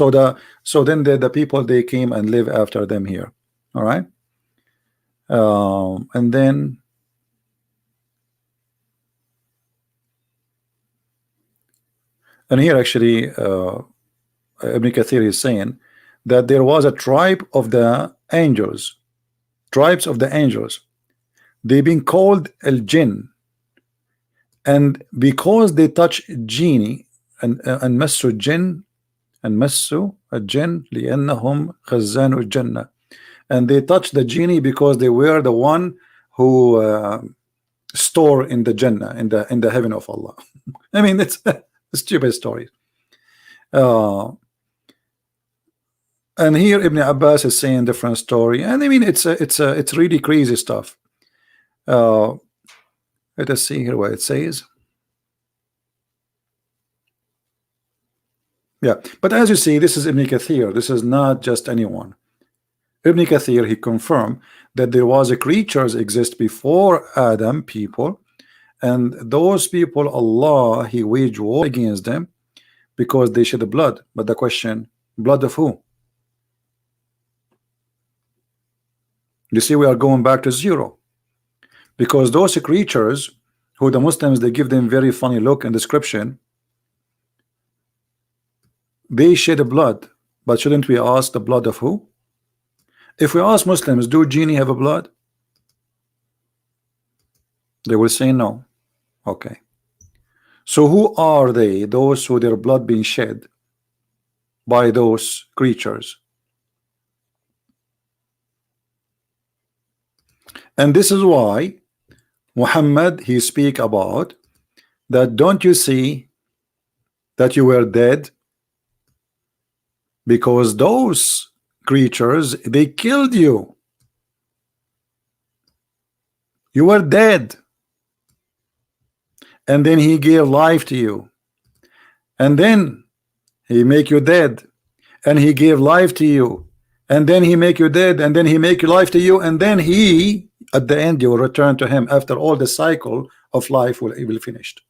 So then the people, they came and live after them here. All right. And then here actually Ibn Kathir is saying that there was a tribe of the angels, tribes of the angels. They've been called al-jinn, and because they touch genie and مسوا الجن and مسوا الجن لأنهم خزان الجنة, and they touched the genie because they were the one who store in the Jannah, in the heaven of Allah. I mean, it's a stupid story. And here Ibn Abbas is saying different story, and I mean it's really crazy stuff. Let us see here what it says. Yeah, but as you see, this is Ibn Kathir. This is not just anyone. Ibn Kathir, he confirmed that there was a creatures exist before Adam, people, and those people, Allah, He waged war against them because they shed blood. But the question, blood of who? You see, we are going back to zero, because those creatures who the Muslims, they give them very funny look and description. They shed blood, but shouldn't we ask the blood of who? If we ask Muslims, do genie have a blood? They will say no. Okay. So who are they? Those who their blood being shed by those creatures. And this is why Muhammad, he speak about that, don't you see that you were dead? Because those creatures, they killed you. You were dead. And then he gave life to you. And then he make you dead. And he gave life to you. And then he make you dead. And then he make life to you. And then he, at the end, you will return to him after all the cycle of life will be finished.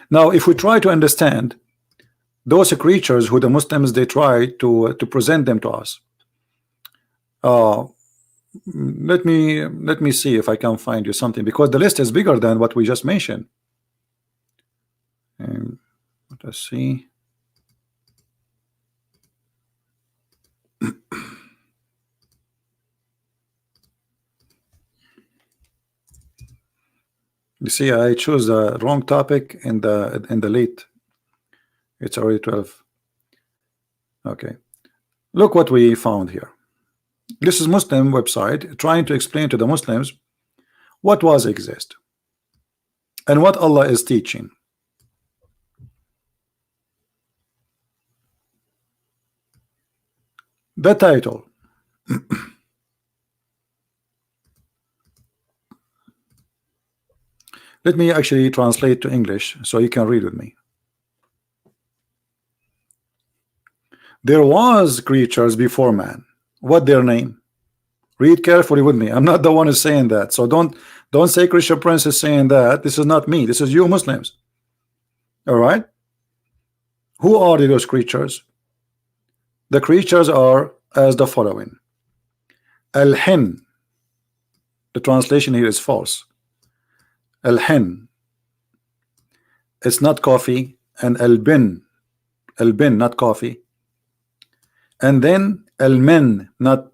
Now, if we try to understand those creatures who the Muslims, they try to present them to us. Let me see if I can find you something, because the list is bigger than what we just mentioned. Let us see. You see, I chose the wrong topic in the late. It's already 12. Okay, look what we found here. This is Muslim website trying to explain to the Muslims what was exist and what Allah is teaching. The title. Let me actually translate to English so you can read with me. There was creatures before man. What their name? Read carefully with me. I'm not the one who's saying that. So don't say Christian Prince is saying that. This is not me. This is you Muslims. All right. Who are those creatures? The creatures are as the following. Al-Hin. The translation here is false. Al-Hin, it's not coffee, and Al-Bin, not coffee, and then Al-Min, not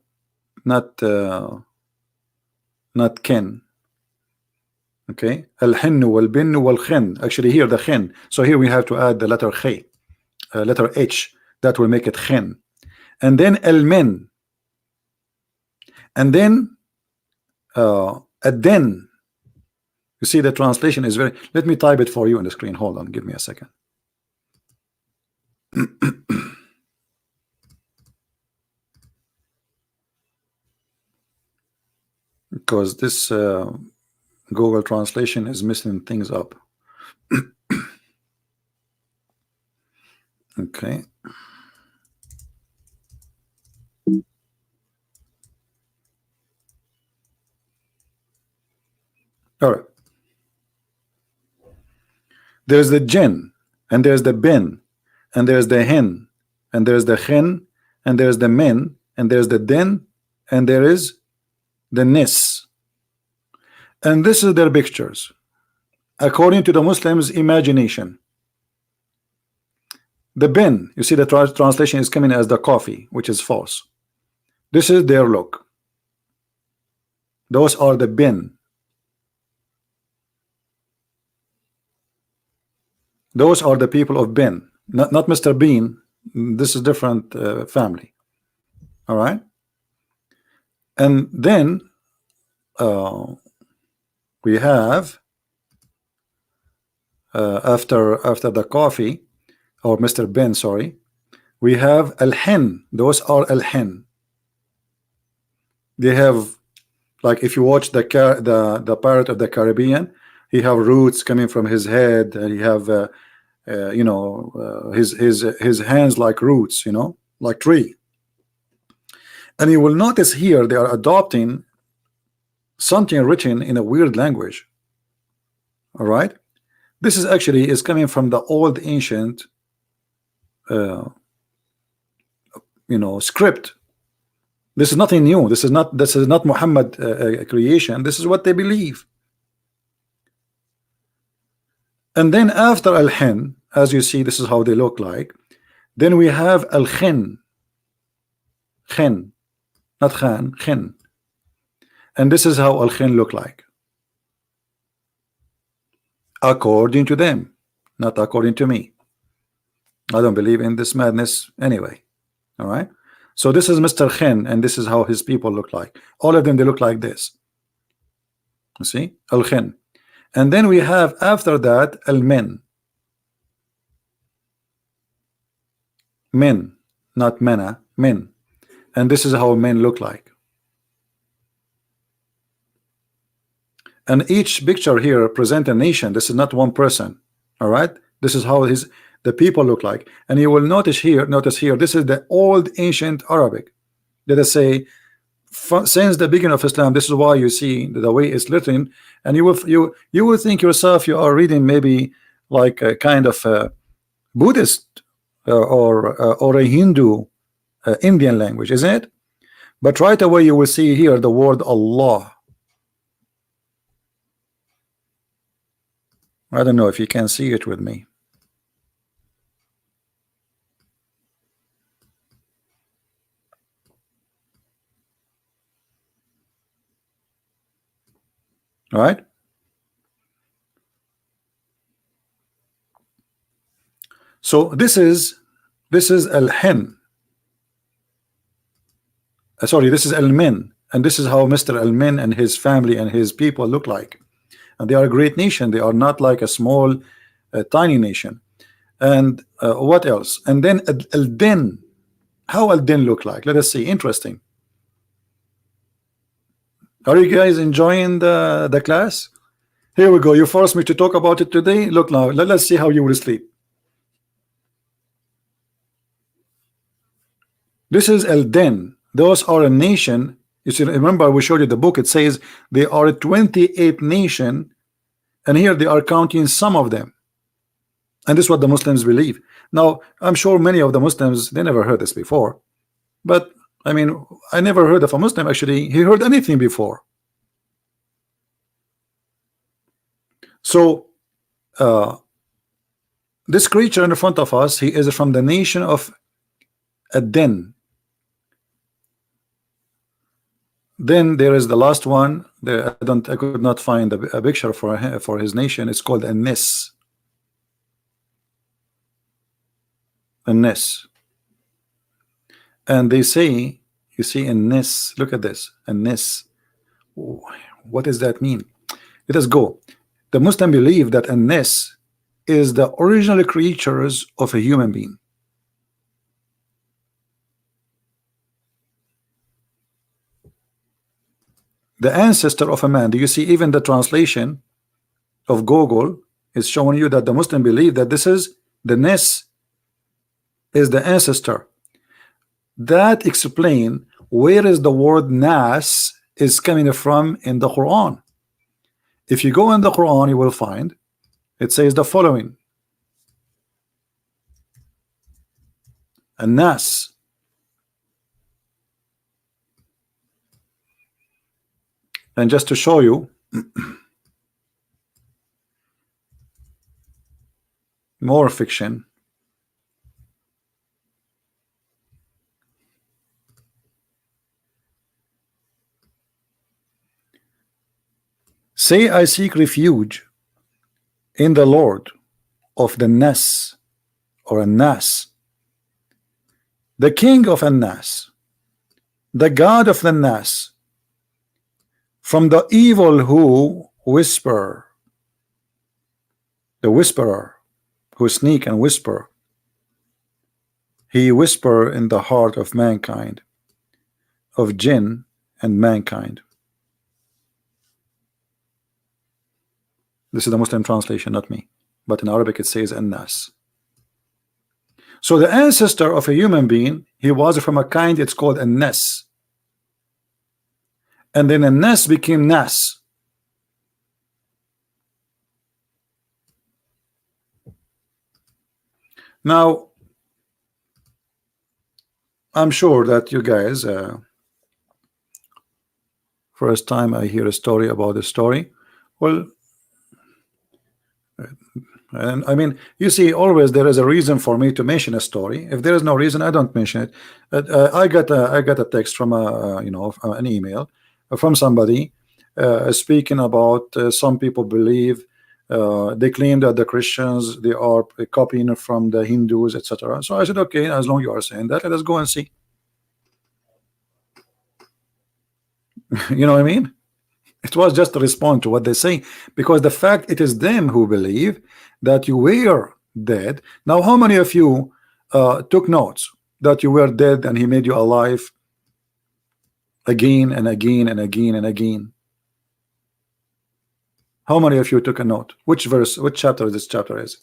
kin. Okay, Al-Hin wal-Bin wal-Khin. Actually, here the Khin. So here we have to add the letter Khay, letter H. That will make it Khin. And then Al-Min, and then Ad-Din. You see, the translation is very. Let me type it for you on the screen. Hold on, give me a second. Because this Google translation is messing things up. Okay. All right. There's the jinn, and there's the bin, and there's the hin, and there's the khin, and there's the min, and there's the din, and there is the nis. And this is their pictures according to the Muslims' imagination. The bin, you see the translation is coming as the coffee, which is false. This is their look. Those are the bin. Those are the people of bin, not Mr. Bean. This is different family. All right. And then we have after the coffee, or Mr. Ben, sorry, we have Al-Hin. Those are Al-Hin. They have, like, if you watch the Pirate of the Caribbean, he have roots coming from his head, and he have you know, his hands like roots, you know, like tree. And you will notice here they are adopting something written in a weird language. All right, this is actually is coming from the old ancient you know, script. This is nothing new. This is not Muhammad creation. This is what they believe. And then after Al-Hin, as you see, this is how they look like. Then we have Al-Khin. Khin, not Khan, Khin. And this is how Al-Khin look like, according to them, not according to me. I don't believe in this madness anyway. All right. So this is Mr. Khin, and this is how his people look like. All of them, they look like this. You see, Al-Khin. And then we have after that Al-Min. Men, not mena, men. And this is how men look like. And each picture here present a nation. This is not one person. All right. This is how the people look like. And you will notice here, this is the old ancient Arabic. Let us say, since the beginning of Islam, this is why you see the way it's written, and you will think yourself you are reading maybe like a kind of a Buddhist or a Hindu Indian language, isn't it? But right away you will see here the word Allah. I don't know if you can see it with me. All right. So this is Al-Hin. Sorry, this is Al-Min, and this is how Mr. Al-Min and his family and his people look like. And they are a great nation. They are not like a small, tiny nation. And what else? And then Al-Din. How Al-Din look like? Let us see. Interesting. Are you guys enjoying the class? Here we go. You forced me to talk about it today. Look now. Let's see how you will sleep. This is Al-Din. Those are a nation. You see, remember we showed you the book. It says they are a 28 nation, and here they are counting some of them. And this is what the Muslims believe. Now, I'm sure many of the Muslims, they never heard this before. But I mean, I never heard of a Muslim actually he heard anything before. So this creature in front of us, he is from the nation of Adin. Then there is the last one. There, I could not find a picture for his nation. It's called Anis. Anis. And they say, you see, Anis. Look at this, Anis. What does that mean? Let us go. The Muslim believe that Anis is the original creatures of a human being. The ancestor of a man. Do you see even the translation of Google is showing you that the Muslim believe that this is the Nes is the ancestor. That explain where is the word Nas is coming from in the Quran. If you go in the Quran, you will find it says the following: Nas. And just to show you more fiction, say I seek refuge in the Lord of the Nas or An-Nas, the king of An-Nas, the God of the Nas, from the evil who whisper, the whisperer who sneak and whisper. He whisper in the heart of mankind, of jinn and mankind. This is the Muslim translation, not me, but in Arabic it says An-Nas. So the ancestor of a human being, he was from a kind, it's called An-Nas. And then An-Nas became Nas. Now, I'm sure that you guys, first time I hear a story about a story, well, and I mean, you see, always there is a reason for me to mention a story. If there is no reason, I don't mention it. I got a text from an email from somebody speaking about some people believe they claim that the Christians, they are copying from the Hindus, etc. So I said, okay, as long as you are saying that, let us go and see. You know what I mean? It was just to respond to what they say, because the fact it is them who believe that you were dead. Now, how many of you took notes that you were dead and he made you alive again and again and again and again? How many of you took a note? Which verse, which chapter this chapter is?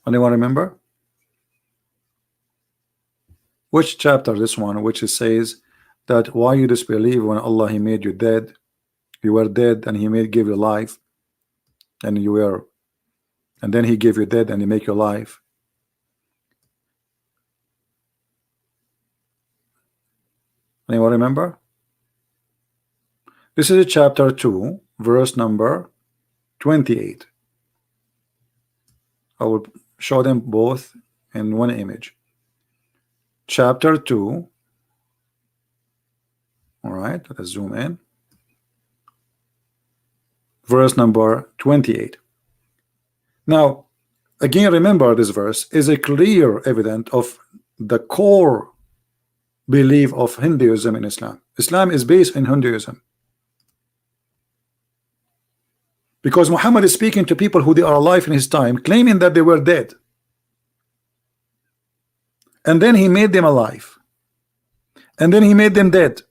Anyone remember? Which chapter this one, which it says that why you disbelieve when Allah he made you dead, you were dead and he gave you life, and you were, and then he gave you dead and he make you alive. Anyone remember? This is chapter 2, verse number 28. I will show them both in one image. Chapter 2. All right, let us zoom in. Verse number 28. Now, again, remember this verse is a clear evidence of the core belief of Hinduism and Islam. Islam is based in Hinduism. Because Muhammad is speaking to people who they are alive in his time, claiming that they were dead. And then he made them alive. And then he made them dead.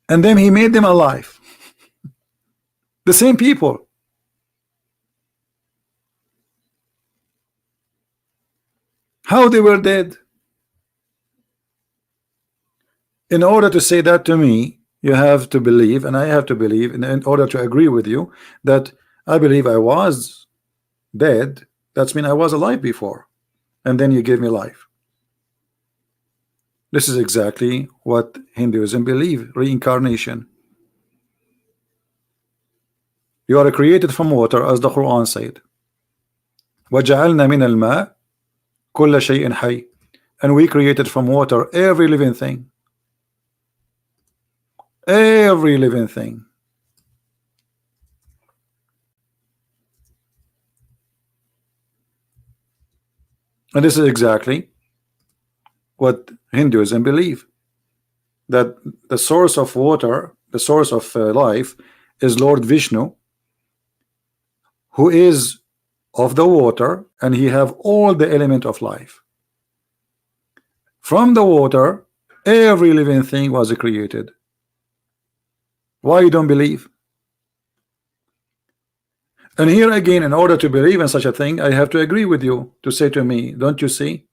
And then he made them alive. The same people. How they were dead? In order to say that to me, you have to believe, and I have to believe, in order to agree with you, that I believe I was dead. That's mean I was alive before. And then you gave me life. This is exactly what Hinduism believe, reincarnation. You are created from water, as the Quran said. وَجَعَلْنَا مِنَ الْمَاءِ كُلَّ شَيْءٍ حَيٍّ. And we created from water every living thing. Every living thing. And this is exactly what Hinduism believe, that the source of water, the source of life, is Lord Vishnu, who is of the water, and he have all the element of life. From the water, every living thing was created. Why you don't believe? And here again, in order to believe in such a thing, I have to agree with you, to say to me, don't you see?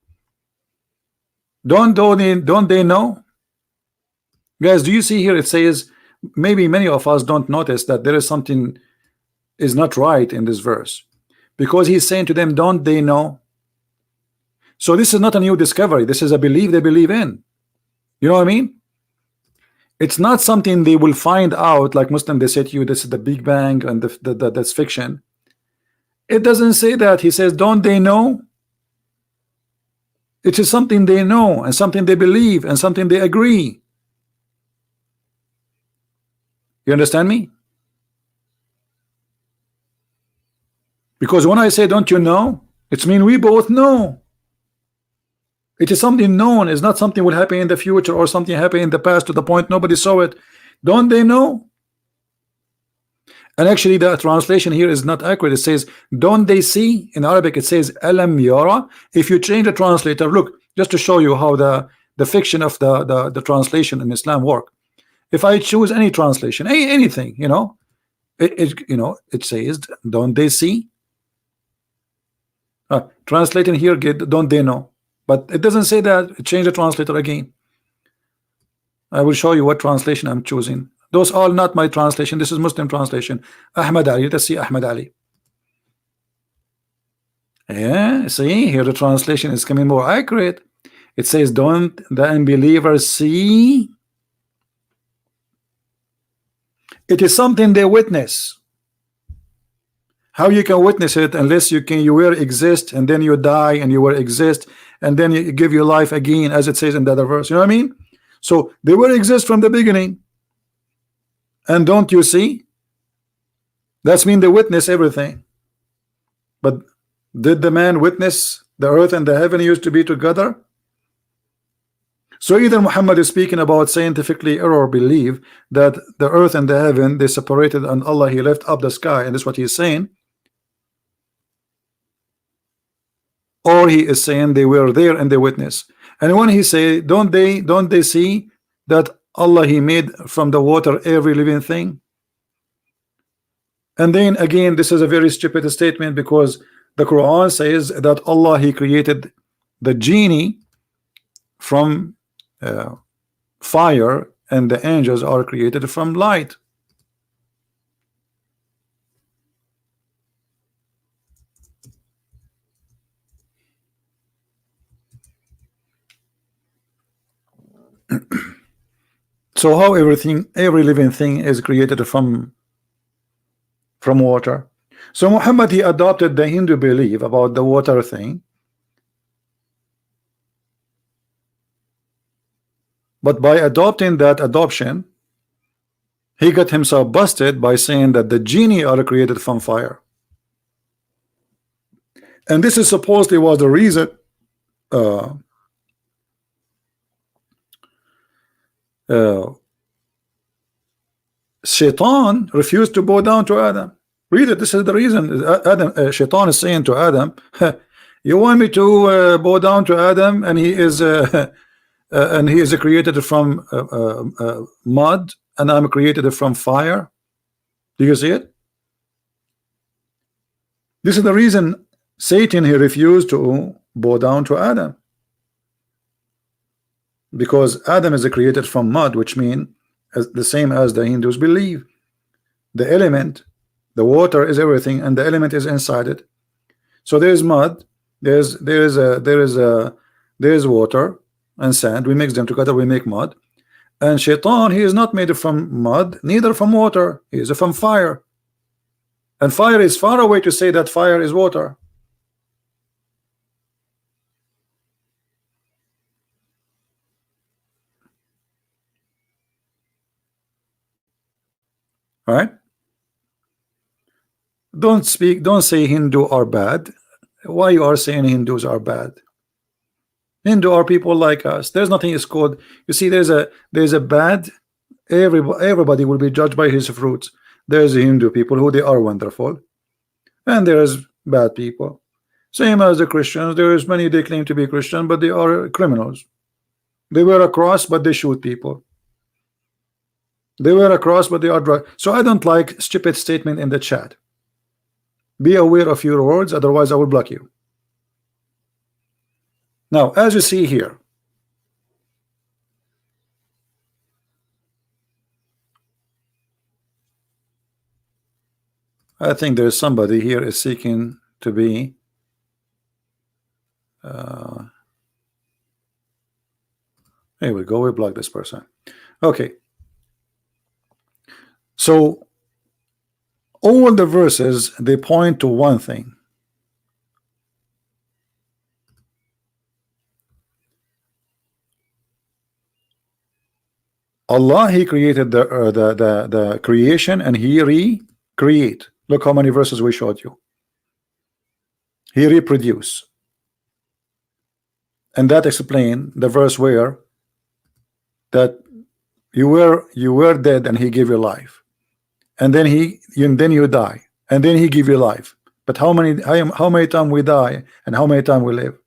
Don't they know? Guys, do you see here it says, maybe many of us don't notice that there is something is not right in this verse, because he's saying to them, don't they know? So this is not a new discovery, this is a belief they believe in. You know what I mean? It's not something they will find out, like Muslim, they say to you, this is the Big Bang and that's fiction. It doesn't say that. He says, don't they know? It is something they know, and something they believe, and something they agree. You understand me? Because when I say, don't you know, it's mean we both know. It is something known. It's not something will happen in the future or something happened in the past to the point nobody saw it. Don't they know? And actually the translation here is not accurate. It says, don't they see? In Arabic it says alam yara. If you change the translator, look, just to show you how the fiction of the translation in Islam work. If I choose any translation, anything, you know, it says, don't they see? Translating here, don't they know? But it doesn't say that. Change the translator again. I will show you what translation I'm choosing. Those are not my translation. This is Muslim translation. Ahmad Ali. Let's see Ahmad Ali. Yeah, see here the translation is coming more accurate. It says, don't the unbelievers see? It is something they witness. How you can witness it unless you will exist, and then you die, and you will exist, and then you give your life again, as it says in the other verse. You know what I mean? So they will exist from the beginning. And don't you see? That's mean they witness everything. But did the man witness the earth and the heaven used to be together? So either Muhammad is speaking about scientifically error belief that the earth and the heaven they separated, and Allah he left up the sky, and that's what he's saying, or he is saying they were there and they witness. And when he say, don't they see that Allah he made from the water every living thing? And then again, this is a very stupid statement, because the Quran says that Allah he created the genie from fire, and the angels are created from light. So how every living thing is created from water? So Muhammad he adopted the Hindu belief about the water thing, but by adopting that adoption, he got himself busted by saying that the genie are created from fire. And this is supposedly was the reason Shaitan refused to bow down to Adam. Read it. This is the reason. Shaitan is saying to Adam, you want me to bow down to Adam, and he is created from mud, and I'm created from fire? Do you see it? This is the reason Satan he refused to bow down to Adam, because Adam is created from mud, which means the same as the Hindus believe. The element, the water is everything, and the element is inside it. So there's mud, there's water and sand. We mix them together, we make mud. And Shaitan, he is not made from mud, neither from water. He is from fire. And fire is far away to say that fire is water. Right? Don't say Hindu are bad. Why you are saying Hindus are bad? Hindu are people like us. There's nothing is called. You see, there's a bad. Everybody will be judged by his fruits. There's Hindu people who they are wonderful, and there's bad people. Same as the Christians. There is many they claim to be Christian, but they are criminals. They wear a cross, but they shoot people. They wear a cross, but they are drug. So I don't like stupid statement in the chat. Be aware of your words, otherwise I will block you. Now, as you see here, I think there's somebody here is seeking to be here we go, we block this person. Okay, so all the verses, they point to one thing. Allah, he created the creation, and he recreate. Look how many verses we showed you. He reproduce, and that explain the verse where that you were dead and he gave you life, and then you die, and then he give you life. But how many times we die and how many times we live?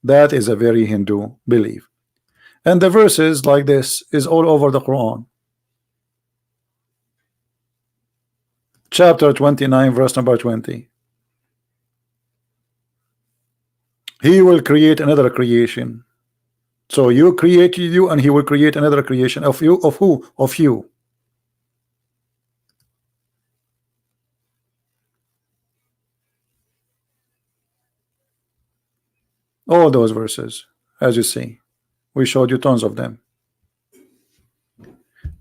That is a very Hindu belief. And the verses like this is all over the Quran. Chapter 29, verse number 20. He will create another creation. So you create you, and he will create another creation of you. Of who? Of you. All those verses, as you see, we showed you tons of them.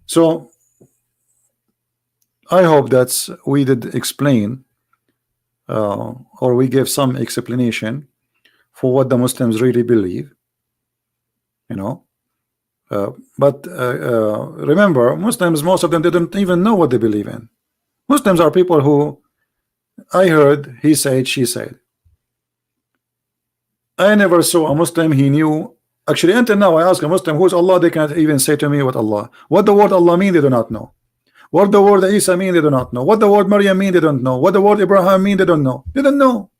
So I hope that we did explain or we gave some explanation for what the Muslims really believe, you know. But remember, Muslims, most of them, they don't even know what they believe in. Muslims are people who, I heard, he said, she said. I never saw a Muslim he knew. Actually, until now, I ask a Muslim who's Allah, they cannot even say to me what Allah. What the word Allah mean, they do not know. What the word Isa mean, they do not know. What the word Maryam mean, they don't know. What the word Abraham mean, they don't know. They don't know.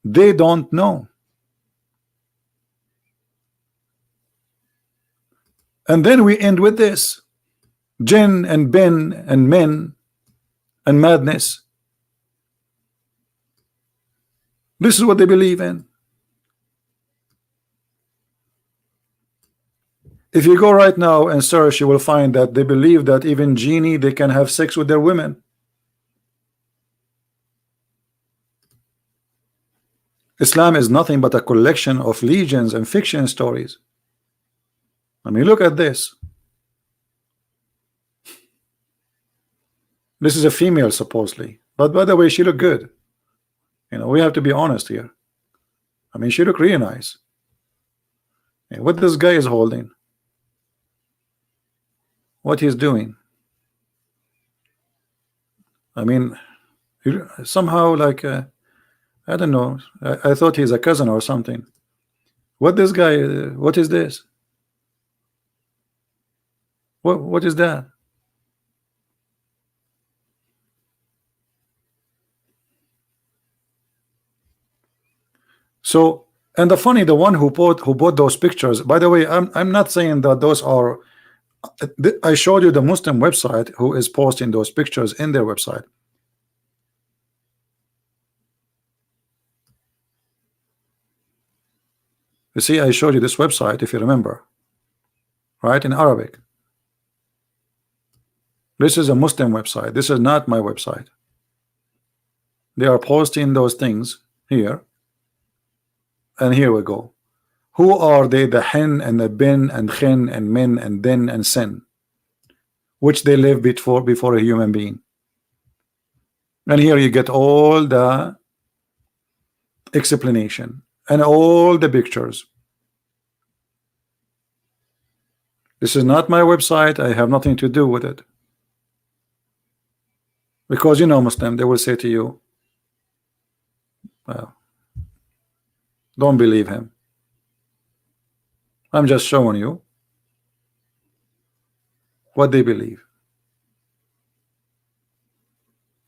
They don't know. And then we end with this: jinn and bin and men and madness. This is what they believe in. If you go right now and search, you will find that they believe that even genie, they can have sex with their women. Islam is nothing but a collection of legends and fiction stories. I mean, look at this. This is a female, supposedly, but by the way, she looked good. You know, we have to be honest here. I mean, she looked really nice. And what this guy is holding, what he's doing, I mean, somehow like I don't know. I thought he's a cousin or something. What this guy? What is this? What is that? So, and the funny, the one who bought those pictures. By the way, I'm not saying that those are. I showed you the Muslim website who is posting those pictures in their website. You see, I showed you this website, if you remember, right, in Arabic. This is a Muslim website. This is not my website. They are posting those things here. And here we go. Who are they? The hen and the bin and khin and min and din and sin. which they live before a human being. And here you get all the explanation and all the pictures. This is not my website. I have nothing to do with it. Because you know, Muslim, they will say to you, well, don't believe him. I'm just showing you what they believe.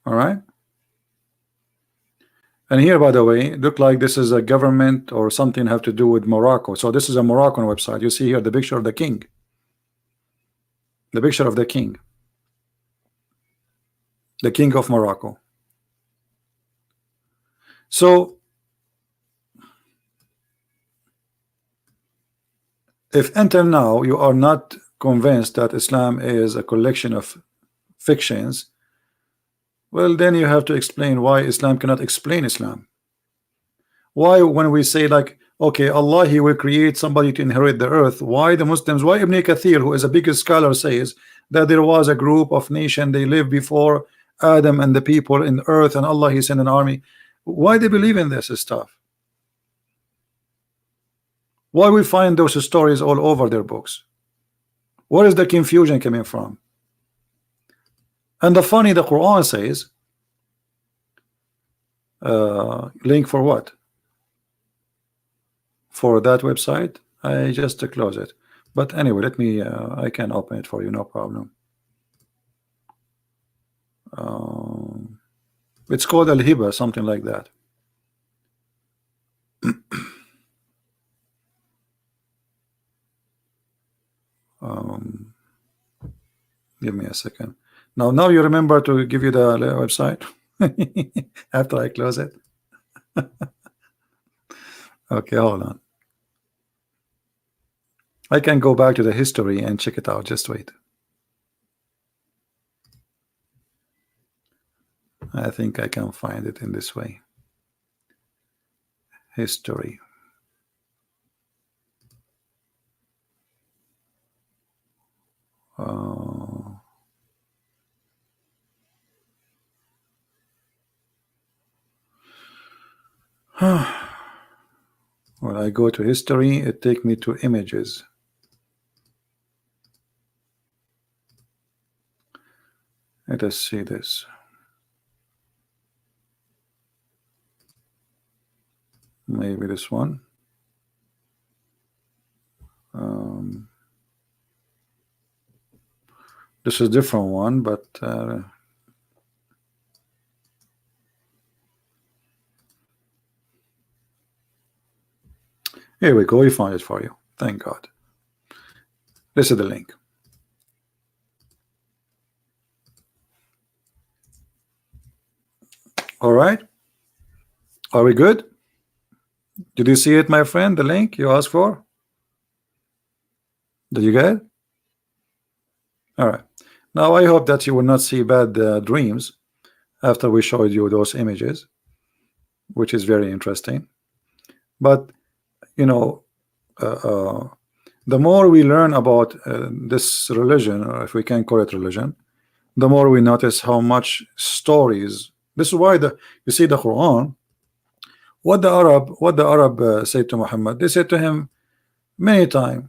All right. And here, by the way, look like this is a government or something have to do with Morocco. So this is a Moroccan website. You see here the picture of the king. The picture of the king. The king of Morocco. So if until now you are not convinced that Islam is a collection of fictions, well, then you have to explain why Islam cannot explain Islam. Why, when we say like, okay, Allah, he will create somebody to inherit the earth, why the Muslims, why Ibn Kathir, who is a biggest scholar, says that there was a group of nation, they lived before Adam and the people in earth, and Allah, he sent an army. Why they believe in this stuff? Why we find those stories all over their books? Where is the confusion coming from? And the funny, the Quran says, link for what? For that website? I just close it. But anyway, let me, I can open it for you, no problem. It's called Al-Hiba, something like that. Give me a second. Now you remember to give you the website after I close it. Okay, hold on. I can go back to the history and check it out. Just wait. I think I can find it in this way. History. When I go to history, it takes me to images. Let us see this. Maybe this one. This is a different one, but here we go. We found it for you. Thank God. This is the link. All right. Are we good? Did you see it, my friend? The link you asked for? Did you get it? All right. Now I hope that you will not see bad dreams after we showed you those images, which is very interesting. But you know, the more we learn about this religion, or if we can call it religion, the more we notice how much stories. This is why you see the Quran. What the Arab said to Muhammad, they said to him many times,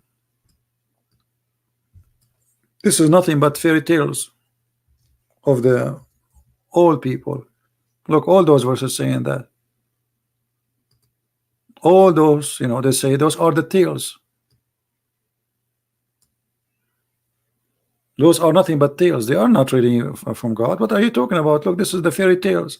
this is nothing but fairy tales of the old people. Look, all those verses saying that. All those, you know, they say those are the tales. Those are nothing but tales. They are not really from God. What are you talking about? Look, this is the fairy tales.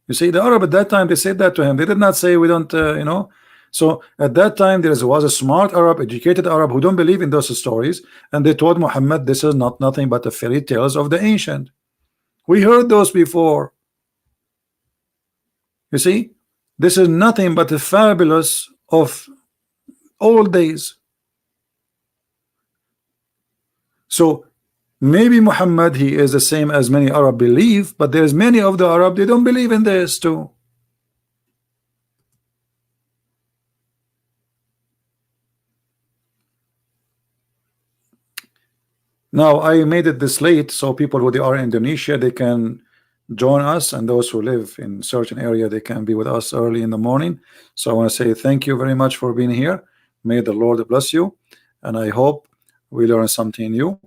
You see, the Arab at that time, they said that to him. They did not say we don't, you know. So at that time, there was a smart Arab, educated Arab who don't believe in those stories, and they told Muhammad, this is nothing but the fairy tales of the ancient. We heard those before. You see, this is nothing but the fabulous of old days. So maybe Muhammad, he is the same as many Arab believe, but there's many of the Arab, they don't believe in this too. Now I made it this late so people who they are in Indonesia, they can join us, and those who live in certain area, they can be with us early in the morning. So I want to say thank you very much for being here. May the Lord bless you, and I hope we learn something new.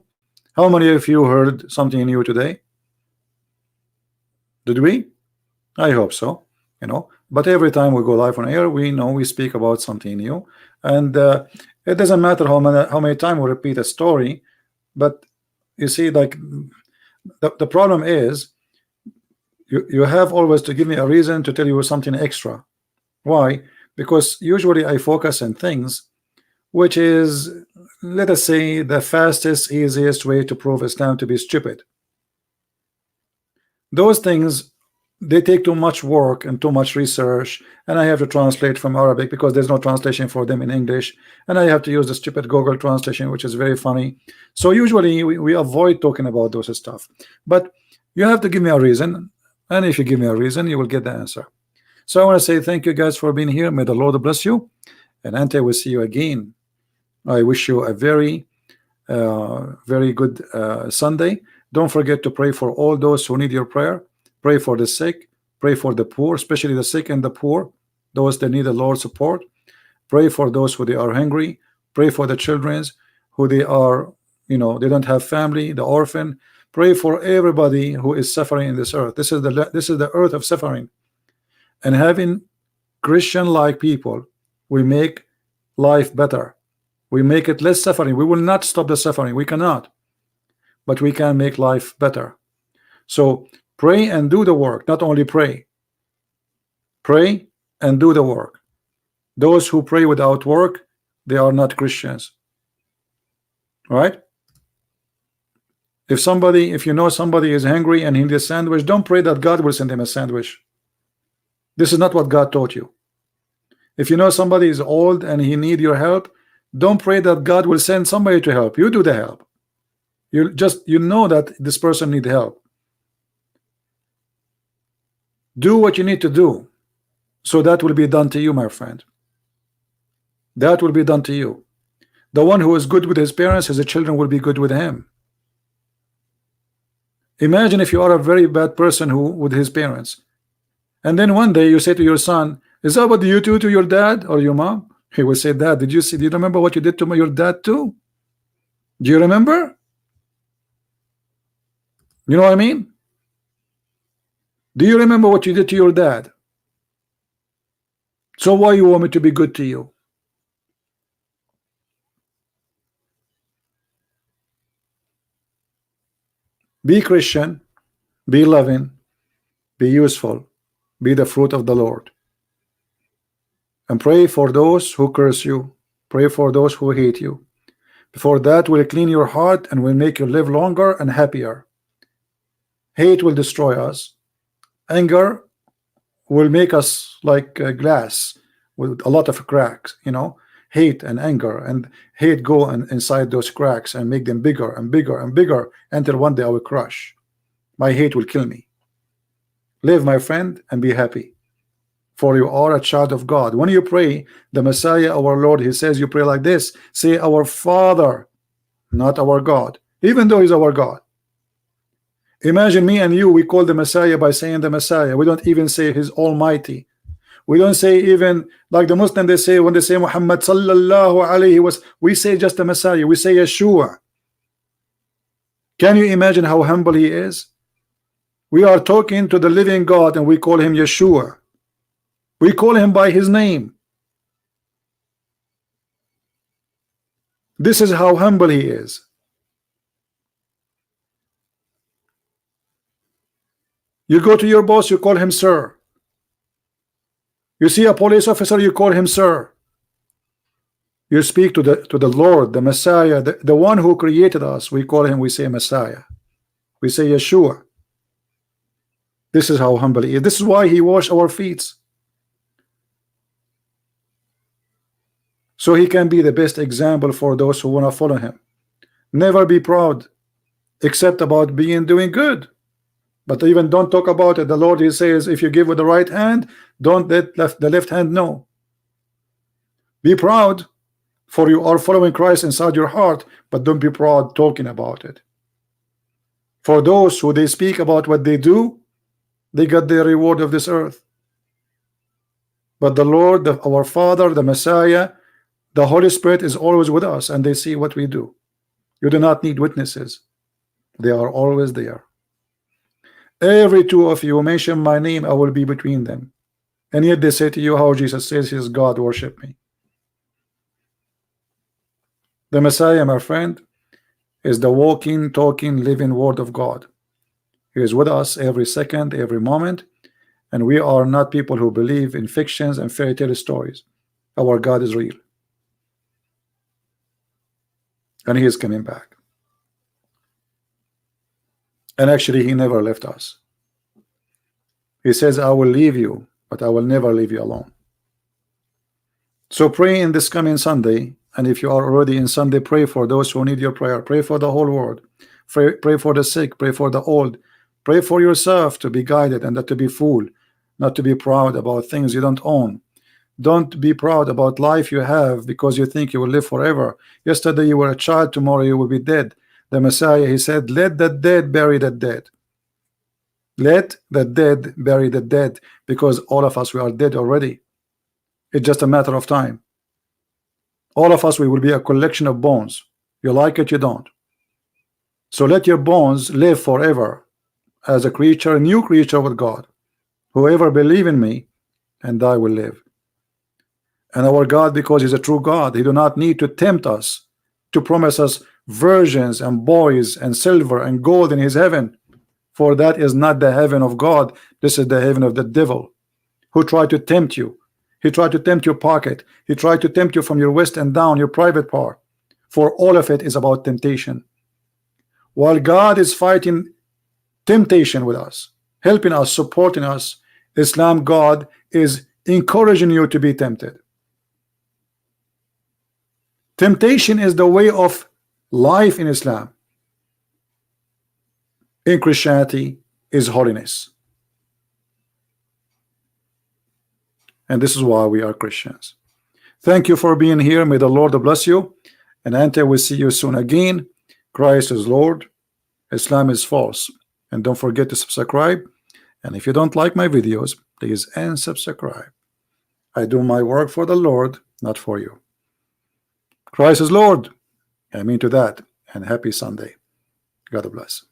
How many of you heard something new today? Did we? I hope so. But every time we go live on air, we know we speak about something new, and it doesn't matter how many times we repeat a story. But you see, like the problem is, you have always to give me a reason to tell you something extra. Why? Because usually I focus on things which is, let us say, the fastest, easiest way to prove Islam to be stupid. Those things, they take too much work and too much research, and I have to translate from Arabic because there's no translation for them in English, and I have to use the stupid Google translation, which is very funny. So usually we avoid talking about those stuff, but you have to give me a reason, and if you give me a reason, you will get the answer. So I want to say thank you guys for being here. May the Lord bless you, and until we see you again, I wish you a very good Sunday. Don't forget to pray for all those who need your prayer. Pray for the sick, pray for the poor, especially the sick and the poor, those that need the Lord's support. Pray for those who they are hungry. Pray for the children who they are, they don't have family, the orphan. Pray for everybody who is suffering in this earth. This is the earth of suffering, and having Christian-like people, we make life better. We make it less suffering. We will not stop the suffering. We cannot, but we can make life better. So pray and do the work. Not only pray and do the work. Those who pray without work, they are not Christians. Right? If you know somebody is hungry and he needs a sandwich, don't pray that God will send him a sandwich. This is not what God taught you. If you know somebody is old and he needs your help, don't pray that God will send somebody to help. You do the help. You know that this person needs help. Do what you need to do, so that will be done to you, my friend. That will be done to you. The one who is good with his parents, his children will be good with him. Imagine if you are a very bad person with his parents, and then one day you say to your son, is that what you do to your dad or your mom? He will say, Dad, do you remember what you did to your dad too? Do you remember? You know what I mean? Do you remember what you did to your dad? So why you want me to be good to you? Be Christian, be loving, be useful, be the fruit of the Lord, and pray for those who curse you. Pray for those who hate you. For that will clean your heart and will make you live longer and happier. Hate will destroy us. Anger will make us like glass with a lot of cracks. Hate and anger and hate go inside those cracks and make them bigger and bigger and bigger until one day I will crush. My hate will kill me. Live, my friend, and be happy, for you are a child of God. When you pray the Messiah, our Lord, he says you pray like this. Say our Father, not our God, even though he's our God. Imagine me and you, we call the Messiah by saying the Messiah. We don't even say his Almighty. We don't say, even like the Muslim, they say, when they say Muhammad sallallahu alayhi was, we say just the Messiah. We say Yeshua. Can you imagine how humble he is? We are talking to the living God and we call him Yeshua. We call him by his name. This is how humble he is. You go to your boss, you call him sir. You see a police officer, you call him sir. You speak to the Lord, the Messiah, the one who created us. We call him, we say Messiah. We say Yeshua. This is how humble he is. This is why he washed our feet, so he can be the best example for those who want to follow him. Never be proud except about doing good, but even don't talk about it. The Lord, he says, if you give with the right hand, don't let the left hand know. Be proud, For you are following Christ inside your heart, but don't be proud talking about it. For those who they speak about what they do, they got their reward of this earth. But the Lord, our Father, the Messiah, the Holy Spirit is always with us, and they see what we do. You do not need witnesses. They are always there. Every two of you mention my name, I will be between them. And yet they say to you how Jesus says he is God, worship me. The Messiah, my friend, is the walking, talking, living word of God. He is with us every second, every moment, and we are not people who believe in fictions and fairy tale stories. Our God is real, and he is coming back. And actually he never left us. He says, I will leave you, but I will never leave you alone. So pray in this coming Sunday, and if you are already in Sunday, pray for those who need your prayer. Pray for the whole world. Pray for the sick. Pray for the old. Pray for yourself to be guided and not to be fooled, not to be proud about things you don't own. Don't be proud about life you have because you think you will live forever. Yesterday you were a child, tomorrow you will be dead. The Messiah, he said, let the dead bury the dead. Let the dead bury the dead, because all of us, we are dead already. It's just a matter of time. All of us, we will be a collection of bones. You like it, you don't. So let your bones live forever as a creature, a new creature with God. Whoever believe in me and I will live. And our God, because he's a true God, he do not need to tempt us to promise us virgins and boys and silver and gold in his heaven. For that is not the heaven of God. This is the heaven of the devil, who tried to tempt you. He tried to tempt your pocket. He tried to tempt you from your waist and down, your private part. For all of it is about temptation. While God is fighting temptation with us, helping us, supporting us, Islam God is encouraging you to be tempted. Temptation is the way of life in Islam. In Christianity is holiness. And this is why we are Christians. Thank you for being here. May the Lord bless you. And until we see you soon again, Christ is Lord, Islam is false. And don't forget to subscribe. And if you don't like my videos, please unsubscribe. I do my work for the Lord, not for you. Christ is Lord. I mean to that. And happy Sunday. God bless.